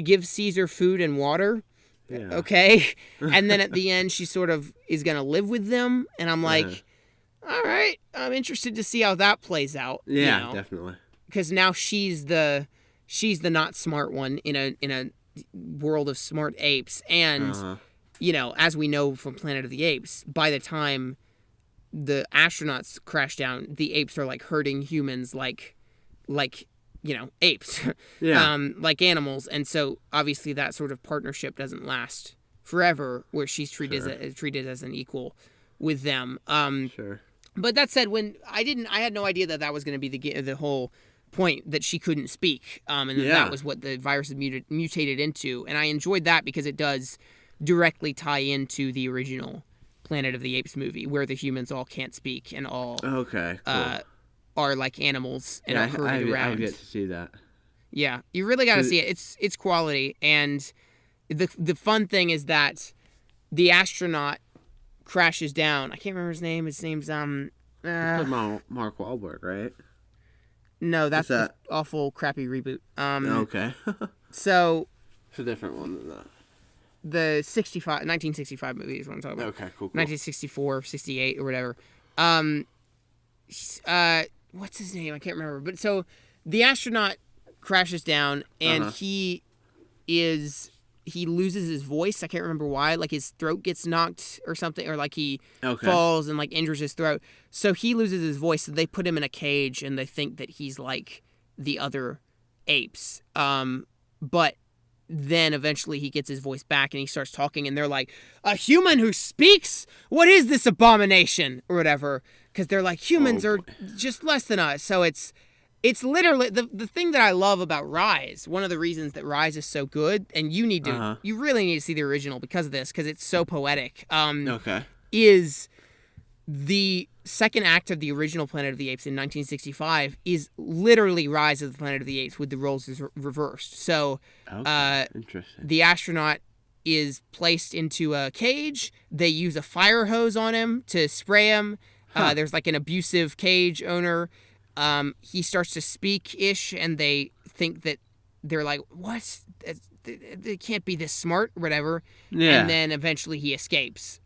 gives Caesar food and water. Yeah. Okay. And then at the end, she sort of is going to live with them. And I'm like, all right, I'm interested to see how that plays out. Yeah, definitely. Because now she's the not smart one in a world of smart apes. And, as we know from Planet of the Apes, by the time the astronauts crash down, the apes are like herding humans like apes, like animals. And so obviously that sort of partnership doesn't last forever, where she's treated as an equal with them. But that said, when I had no idea that was going to be the whole point, that she couldn't speak, and that was what the virus had mutated into. And I enjoyed that because it does directly tie into the original Planet of the Apes movie, where the humans all can't speak and all are like animals and are herded around. I get to see that. Yeah, you really got to see it. It's quality, and the fun thing is that the astronaut crashes down. I can't remember his name. His name's Mark Wahlberg, right? No, that's the awful, crappy reboot. Okay. So it's a different one than that. The 1965 movie is what I'm talking about. Okay, cool. 1964, 68, or whatever. What's his name? I can't remember. But so the astronaut crashes down, and he loses his voice. I can't remember why. Like his throat gets knocked or something, or like he falls and like injures his throat. So he loses his voice. So they put him in a cage, and they think that he's like the other apes. But then eventually he gets his voice back and he starts talking, and they're like, a human who speaks? What is this abomination? Or whatever. Because they're like, humans are just less than us. So it's literally the thing that I love about Rise. One of the reasons that Rise is so good, and you really need to see the original because of this, because it's so poetic. Is the second act of the original Planet of the Apes in 1965 is literally Rise of the Planet of the Apes with the roles reversed. So interesting. The astronaut is placed into a cage. They use a fire hose on him to spray him. There's like an abusive cage owner. He starts to speak-ish, and they think that they're like, what? They can't be this smart or whatever. Yeah. And then eventually he escapes.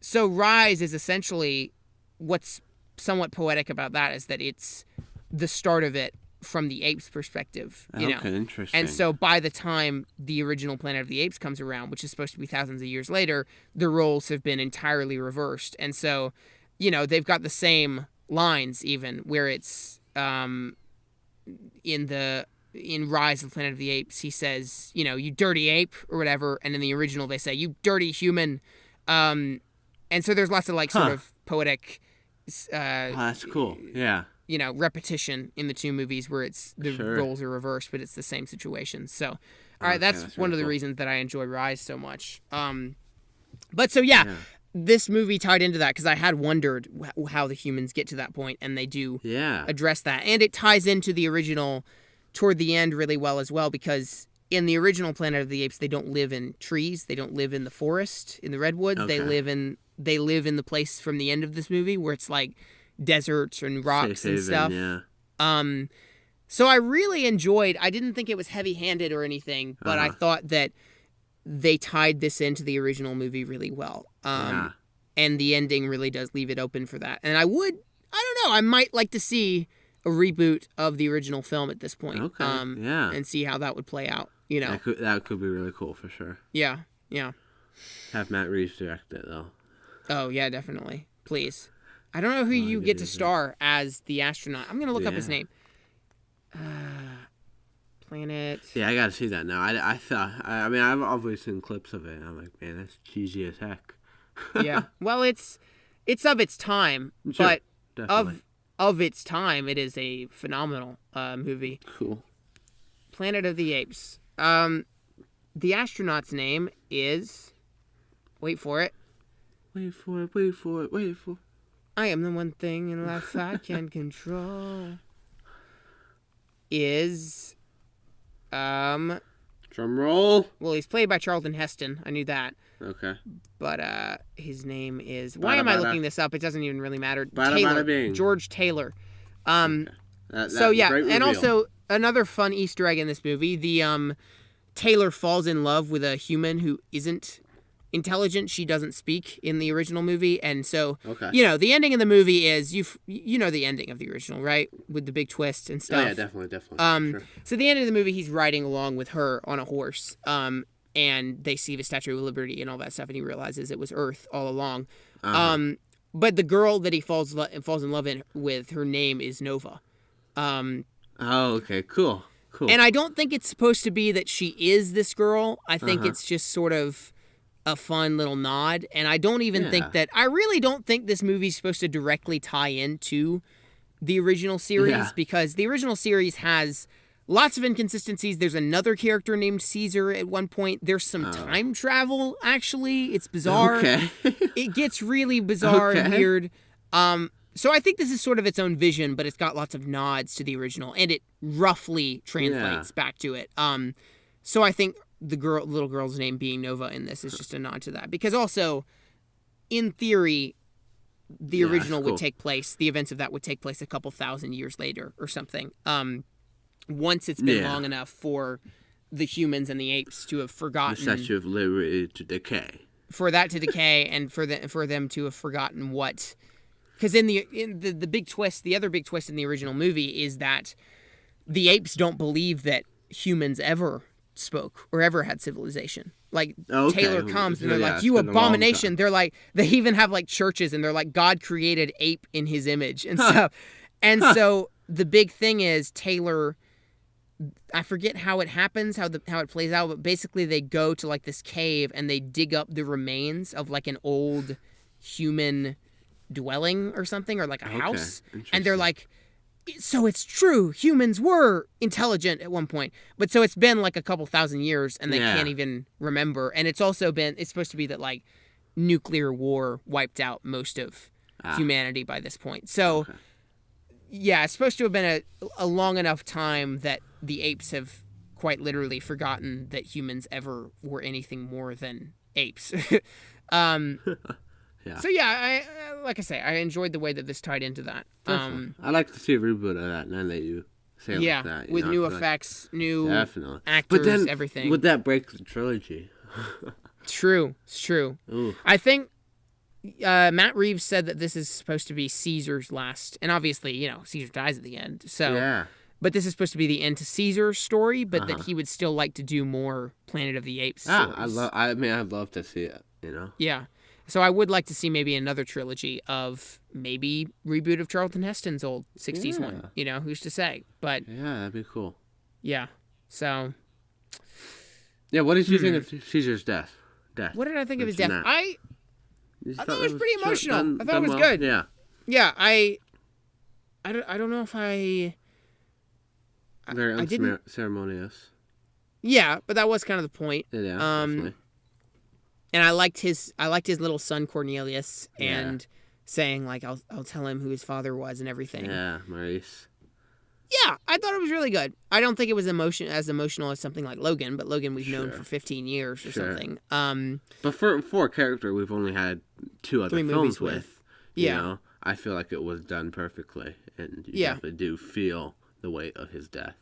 So Rise is essentially, what's somewhat poetic about that is that it's the start of it from the apes' perspective. Interesting. And so by the time the original Planet of the Apes comes around, which is supposed to be thousands of years later, the roles have been entirely reversed. And so, they've got the same lines even, where it's in Rise of the Planet of the Apes, he says, you dirty ape or whatever, and in the original they say, you dirty human. And so there's lots of like sort of poetic that's cool. Yeah. Repetition in the two movies where it's the roles are reversed, but it's the same situation. So all right, that's one of the reasons that I enjoy Rise so much. But so this movie tied into that, because I had wondered how the humans get to that point, and they do address that. And it ties into the original toward the end really well as well, because in the original Planet of the Apes, they don't live in trees. They don't live in the forest, in the redwoods. Okay. They live in the place from the end of this movie where it's like desert and rocks and stuff. Yeah. So I really enjoyed. I didn't think it was heavy-handed or anything, but I thought that they tied this into the original movie really well. And the ending really does leave it open for that. And I don't know, I might like to see a reboot of the original film at this point. Okay. And see how that would play out. That could be really cool for sure. Yeah. Have Matt Reeves direct it though. Oh yeah, definitely. Please. I don't know who you get to star as the astronaut. I'm gonna look up his name. Planet. Yeah, I gotta see that now. I mean, I've always seen clips of it. And I'm like, man, that's cheesy as heck. Yeah. Well, it's of its time, but definitely. Of its time, it is a phenomenal movie. Cool. Planet of the Apes. The astronaut's name is, wait for it, Wait for it, wait for it, wait for it. I am the one thing in life I can control. Is, Drum roll. Well, he's played by Charlton Heston. I knew that. Okay. But his name is... Why am I looking this up? It doesn't even really matter. Taylor. George Taylor. Okay. So, yeah. And also, another fun Easter egg in this movie. Taylor falls in love with a human who isn't intelligent. She doesn't speak in the original movie. And so, the ending of the movie is... You know the ending of the original, right? With the big twist and stuff. Oh, yeah, definitely. Sure. So the end of the movie, he's riding along with her on a horse. And they see the Statue of Liberty and all that stuff, and he realizes it was Earth all along. But the girl that he falls in love with, her name is Nova. Okay, cool. And I don't think it's supposed to be that she is this girl. I think it's just sort of a fun little nod. And I don't even think that... I really don't think this movie's supposed to directly tie into the original series, because the original series has... lots of inconsistencies. There's another character named Caesar at one point. There's some time travel, actually. It's bizarre. Okay. It gets really bizarre and weird. So I think this is sort of its own vision, but it's got lots of nods to the original, and it roughly translates back to it. So I think the little girl's name being Nova in this is just a nod to that. Because also, in theory, the original would take place, the events of that would take place a couple thousand years later or something. Once it's been long enough for the humans and the apes to have forgotten... The Statue of Liberty to decay. For that to decay, and for them to have forgotten what... Because in the big twist, the other big twist in the original movie is that the apes don't believe that humans ever spoke or ever had civilization. Like, Taylor comes and they're like, you abomination. They're like, they even have like churches and they're like, God created ape in his image and stuff. And so the big thing is Taylor... I forget how it happens, how it plays out, but basically they go to like this cave and they dig up the remains of like an old human dwelling or something, or like a house, and they're like, so it's true, humans were intelligent at one point, but so it's been like a couple thousand years and they can't even remember. And it's supposed to be that like nuclear war wiped out most of humanity by this point. So yeah, it's supposed to have been a long enough time that the apes have quite literally forgotten that humans ever were anything more than apes. So yeah, like I say, I enjoyed the way that this tied into that. I'd like to see a reboot of that now that you say it like that. With new effects, new actors, everything. Would that break the trilogy? True. It's true. Ooh. I think Matt Reeves said that this is supposed to be Caesar's last, and obviously, Caesar dies at the end. So, but this is supposed to be the end to Caesar's story, but that he would still like to do more Planet of the Apes stories. I'd love to see it. Yeah. So I would like to see maybe another trilogy of maybe reboot of Charlton Heston's old 60s one. Who's to say? But yeah, that'd be cool. Yeah. So. Yeah. What did you think of Caesar's death? What did I think of his death? I thought it was pretty emotional. I thought it was good. Yeah. Yeah. I don't know if I very unceremonious. Yeah, but that was kind of the point. Yeah. Definitely. And I liked his little son Cornelius and saying like I'll tell him who his father was and everything. Yeah, Maurice. Yeah, I thought it was really good. I don't think it was as emotional as something like Logan, but Logan we've known for 15 years or something. But for a character we've only had 2 other films with. I feel like it was done perfectly, and you definitely do feel the weight of his death.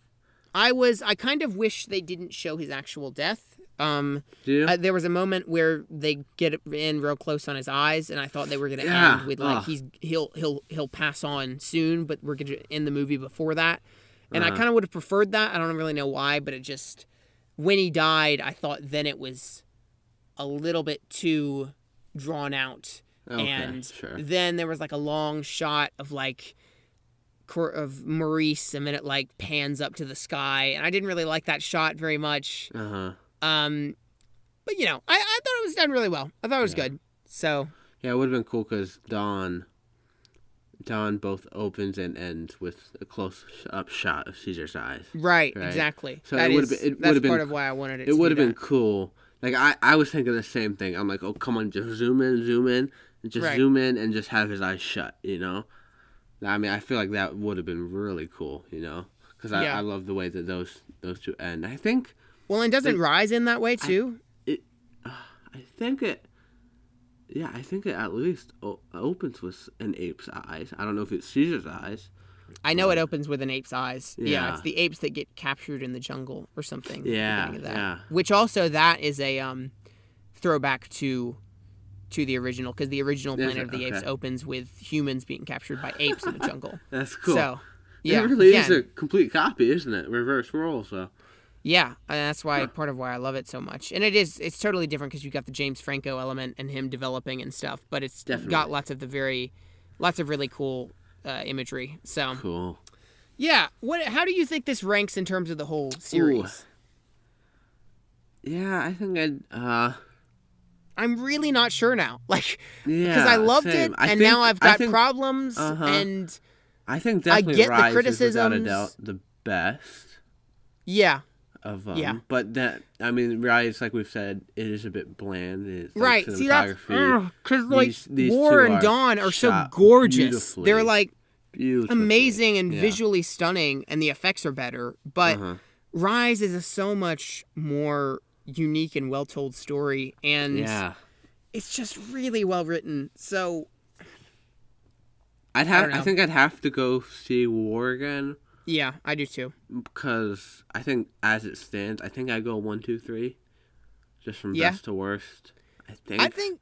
I kind of wish they didn't show his actual death. There was a moment where they get in real close on his eyes, and I thought they were going to end with like he'll pass on soon, but we're going to end the movie before that. And I kind of would have preferred that. I don't really know why, but it just when he died, I thought then it was a little bit too drawn out. Then there was like a long shot of like of Maurice, and then it like pans up to the sky, and I didn't really like that shot very much. But I thought it was done really well. I thought it was good. So yeah, it would have been cool because Dawn both opens and ends with a close up shot of Caesar's eyes. Right? Exactly. So that's part of why I wanted it. It would have been cool Like, I was thinking the same thing. I'm like, oh, come on, just zoom in, and just zoom in and just have his eyes shut, you know? I mean, I feel like that would have been really cool, you know? Because I love the way that those two end. I think... Well, and doesn't Rise in that way, too? I think it at least opens with an ape's eyes. I don't know if it's Caesar's eyes. I know it opens with an ape's eyes. Yeah, it's the apes that get captured in the jungle or something. Yeah. Which also, that is a throwback to the original, because the original Planet of the Apes opens with humans being captured by apes in the jungle. That's cool. So, yeah. It really is a complete copy, isn't it? Reverse role, so... Yeah, and that's why part of why I love it so much. And it's totally different because you got the James Franco element and him developing and stuff, but it's got lots of really cool imagery. So cool. Yeah, how do you think this ranks in terms of the whole series? Ooh. Yeah, I think I'm really not sure now. Like, because I loved it, and now I've got problems, and I think definitely I get Rise the criticisms. is without a doubt the best. Yeah. Of but that, I mean, Rise, like we've said, it is a bit bland. It's right. See, that's because like these War and Dawn are so gorgeous. They're like amazing and visually stunning, and the effects are better. But Rise is a so much more unique and well told story, and it's just really well written. So I think I'd have to go see War again. Yeah, I do too. Because I think, as it stands, I think I go 1, 2, 3, just from best to worst. I think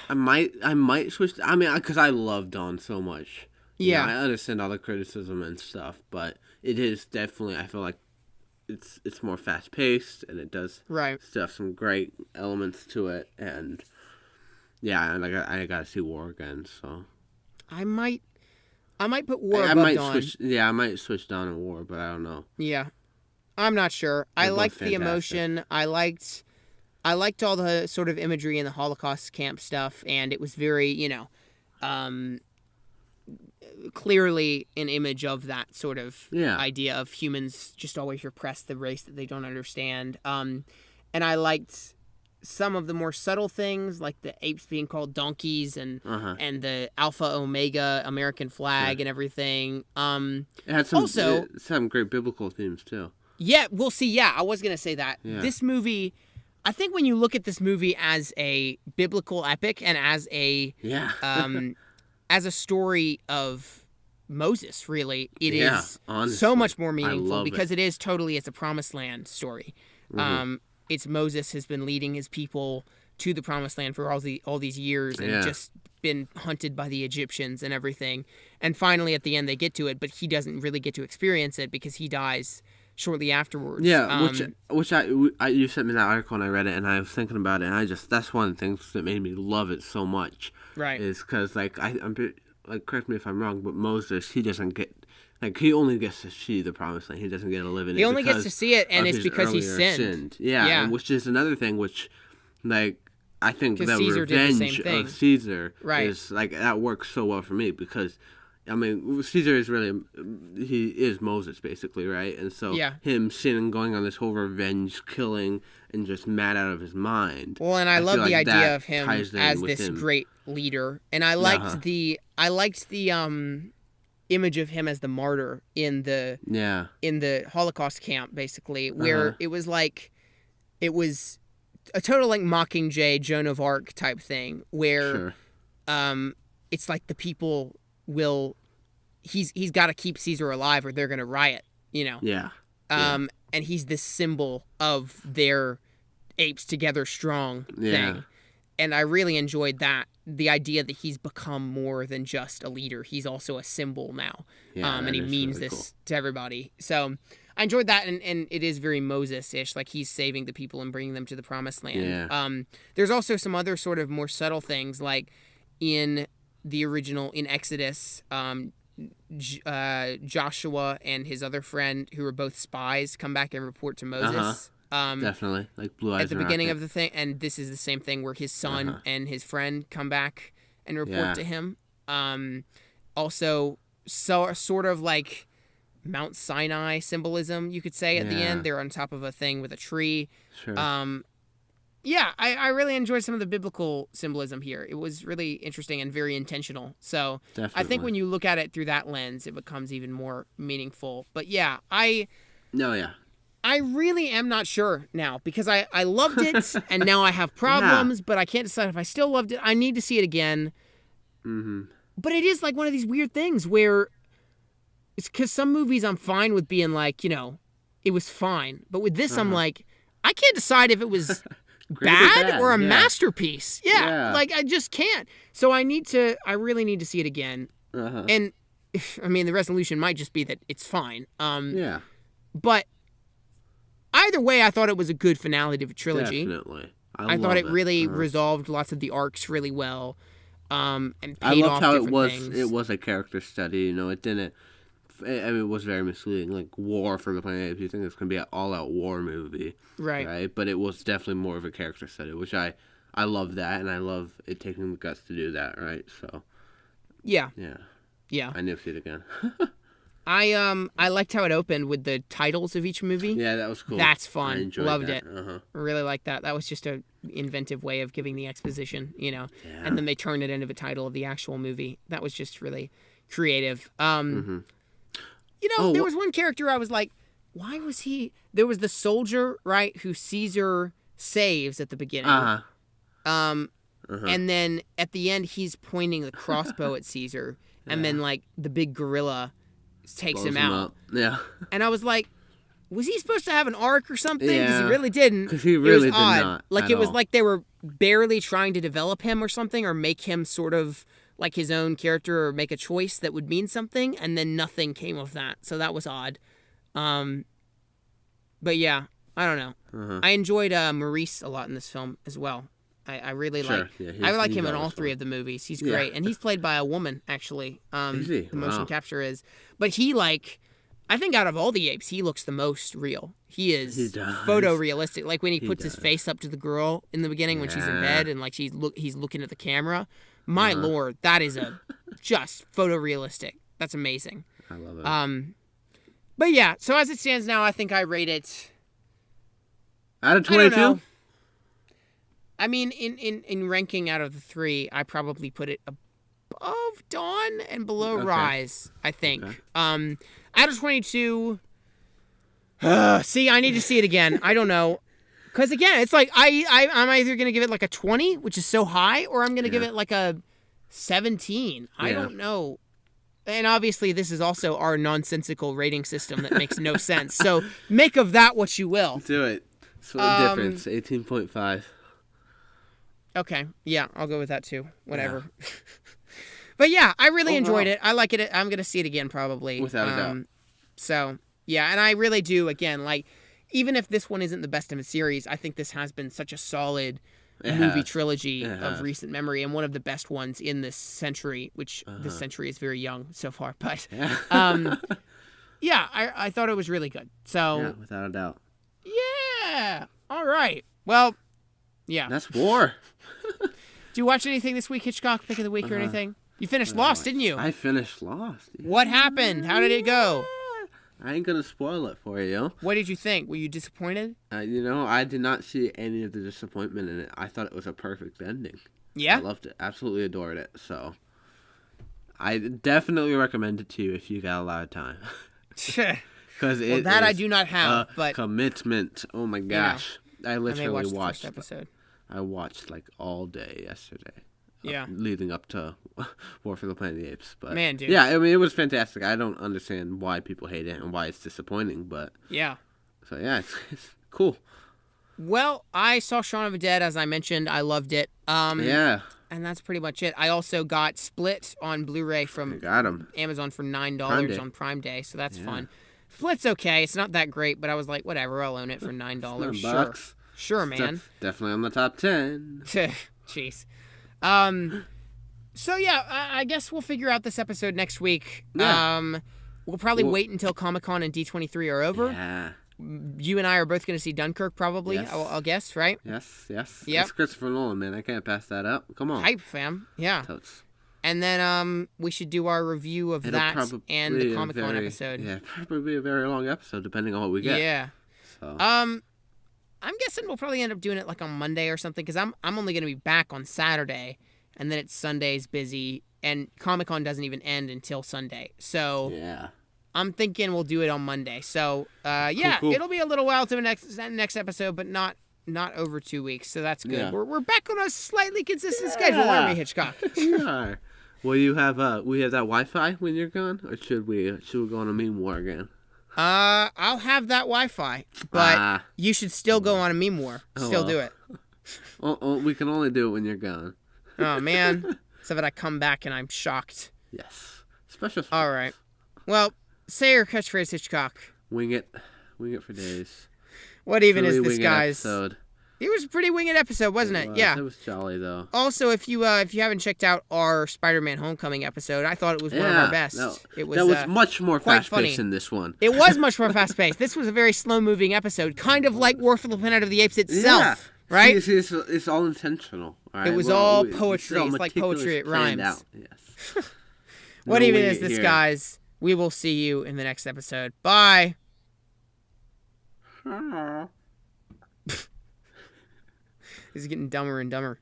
I might switch. I mean, because I love Dawn so much. Yeah, I understand all the criticism and stuff, but it is definitely. I feel like it's more fast paced, and it does still have some great elements to it, and and I gotta see War again. So I might put War above Dawn. I might switch Dawn and War, but I don't know. Yeah. I'm not sure. I liked the emotion. I liked all the sort of imagery in the Holocaust camp stuff, and it was very, clearly an image of that sort of idea of humans just always repress the race that they don't understand. And I liked some of the more subtle things, like the apes being called donkeys and the Alpha Omega American flag and everything. It had some great biblical themes too. Yeah, we'll see. Yeah, I was gonna say that. This movie, I think when you look at this movie as a biblical epic and as a as a story of Moses, really, it is honestly, so much more meaningful because it is totally it's a promised land story. It's Moses has been leading his people to the promised land for all these years and just been hunted by the Egyptians and everything. And finally, at the end, they get to it, but he doesn't really get to experience it because he dies shortly afterwards. Yeah, which you sent me that article and I read it and I was thinking about it and that's one of the things that made me love it so much. Right. Is because I'm correct me if I'm wrong, but Moses, he doesn't get. Like, he only gets to see the promised land. He doesn't get to live in it. He only gets to see it, and it's because he sinned. Yeah, and which is another thing which, like, I think the Caesar revenge of Caesar is, like, that works so well for me because, I mean, Caesar is really, he is Moses, basically, right? And so him sinning, going on this whole revenge killing and just mad out of his mind. Well, and I love the idea of him as this great leader. And I liked the image of him as the martyr in the Holocaust camp, basically, where it was a total like Mockingjay, Joan of Arc type thing, where it's like the people he's got to keep Caesar alive or they're gonna riot, and he's this symbol of their apes together strong thing. And I really enjoyed that. The idea that he's become more than just a leader. He's also a symbol now. And he means really this to everybody. So I enjoyed that. And it is very Moses-ish. Like he's saving the people and bringing them to the promised land. Yeah. There's also some other sort of more subtle things. Like in the original, in Exodus, Joshua and his other friend, who are both spies, come back and report to Moses. Definitely, like Blue Eyes at the beginning of the thing, and this is the same thing where his son and his friend come back and report to him. Also, sort of like Mount Sinai symbolism, you could say at the end. They're on top of a thing with a tree. Sure. yeah, I really enjoyed some of the biblical symbolism here. It was really interesting and very intentional. So Definitely. I think when you look at it through that lens, it becomes even more meaningful. But yeah, No, yeah. I really am not sure now because I loved it and now I have problems, but I can't decide if I still loved it. I need to see it again. Mm-hmm. But it is like one of these weird things where it's because some movies I'm fine with being like, it was fine. But with this, I'm like, I can't decide if it was bad or a masterpiece. Yeah. Like I just can't. So I really need to see it again. And I mean, the resolution might just be that it's fine. Yeah. But either way, I thought it was a good finale to the trilogy. Definitely. I thought it really resolved lots of the arcs really well. And paid I loved off how different things. It was a character study. It didn't. It was very misleading. Like War for the Planet of the Apes. You think it's gonna be an all-out war movie, right? But it was definitely more of a character study, which I love that, and I love it taking the guts to do that, right? So. Yeah. I need to see it again. I liked how it opened with the titles of each movie. Yeah, that was cool. That's fun. I enjoyed Loved that. it. Really liked that. That was just a inventive way of giving the exposition, Yeah. And then they turned it into the title of the actual movie. That was just really creative. There was one character I was like, why was he? There was the soldier, right, who Caesar saves at the beginning. And then at the end, he's pointing the crossbow at Caesar, and then like the big gorilla takes him out. Yeah. And I was like, was he supposed to have an arc or something? Because he really didn't. Because he really did odd. not. Like it was like they were barely trying to develop him or something, or make him sort of like his own character, or make a choice that would mean something, and then nothing came of that. So that was odd. But yeah, I don't know. I enjoyed Maurice a lot in this film as well. I really like. Yeah, I like him in all three of the movies. He's great, and he's played by a woman actually. Is he? The motion capture is, but he I think out of all the apes, he looks the most real. He is photorealistic. Like when he puts his face up to the girl in the beginning when she's in bed, and like he's looking at the camera. My lord, that is just photorealistic. That's amazing. I love it. But yeah, so as it stands now, I think I rate it out of 22. I mean, in ranking out of the three, I probably put it above Dawn and below Rise, I think. Okay. Out of 22, see, I need to see it again. I don't know. Because again, it's like I'm either going to give it like a 20, which is so high, or I'm going to give it like a 17. I don't know. And obviously, this is also our nonsensical rating system that makes no sense. So make of that what you will. Do it. Split the difference. 18.5. Okay. Yeah, I'll go with that too. Whatever. Yeah. But yeah, I really enjoyed it. I like it. I'm going to see it again probably. Without a doubt. So, yeah, and I really do, again, like, even if this one isn't the best in the series, I think this has been such a solid movie trilogy of recent memory, and one of the best ones in this century, which this century is very young so far. But, yeah, I thought it was really good. So, yeah, without a doubt. Yeah. All right. Well, yeah. That's war. Do you watch anything this week, Hitchcock? Pick of the week or anything? You finished Lost, didn't you? I finished Lost. Yeah. What happened? How did it go? I ain't gonna spoil it for you. What did you think? Were you disappointed? I did not see any of the disappointment in it. I thought it was a perfect ending. Yeah? I loved it. Absolutely adored it. So, I definitely recommend it to you if you got a lot of time. Because I do not have, but commitment. Oh my gosh! I literally watched the first episode. I watched like all day yesterday. Yeah. Leading up to War for the Planet of the Apes, but man, dude. Yeah, I mean it was fantastic. I don't understand why people hate it and why it's disappointing, but yeah. So yeah, it's cool. Well, I saw Shaun of the Dead, as I mentioned. I loved it. Yeah. And that's pretty much it. I also got Split on Blu-ray from Amazon for $9 on Prime Day, so that's fun. Split's okay. It's not that great, but I was like, whatever, I'll own it for $9. Sure, man. Definitely on the top 10. Jeez. So yeah, I guess we'll figure out this episode next week. Yeah. We'll probably wait until Comic-Con and D23 are over. Yeah. You and I are both going to see Dunkirk, probably. Yes. I'll guess, right? Yes. Yep. It's Christopher Nolan, man. I can't pass that up. Come on. Hype, fam. Yeah. Totes. And then we should do our review of that and the Comic-Con episode. Yeah, probably be a very long episode, depending on what we get. Yeah. So. I'm guessing we'll probably end up doing it like on Monday or something because I'm only going to be back on Saturday, and then it's Sunday's busy, and Comic-Con doesn't even end until Sunday. So yeah. I'm thinking we'll do it on Monday. So cool. It'll be a little while to the next episode, but not over 2 weeks. So that's good. Yeah. We're back on a slightly consistent schedule, aren't we, Hitchcock? We are. Will you have we have that Wi-Fi when you're gone, or should we go on a meme war again? I'll have that Wi-Fi, but you should still go on a meme war. Do it. We can only do it when you're gone. Oh man, so that I come back and I'm shocked. Yes. Special. All right. Well, say your catchphrase, Hitchcock. Wing it for days. What even is this, guys? Episode. It was a pretty winged episode, wasn't it? Yeah. It was jolly, though. Also, if you haven't checked out our Spider-Man Homecoming episode, I thought it was one of our best. That was much more fast-paced than this one. It was much more fast-paced. This was a very slow-moving episode, kind of like War for the Planet of the Apes itself, right? It's all intentional. All right? It was all poetry. It's like poetry. It rhymes. Out. Yes. What even is this, guys? We will see you in the next episode. Bye. This is getting dumber and dumber.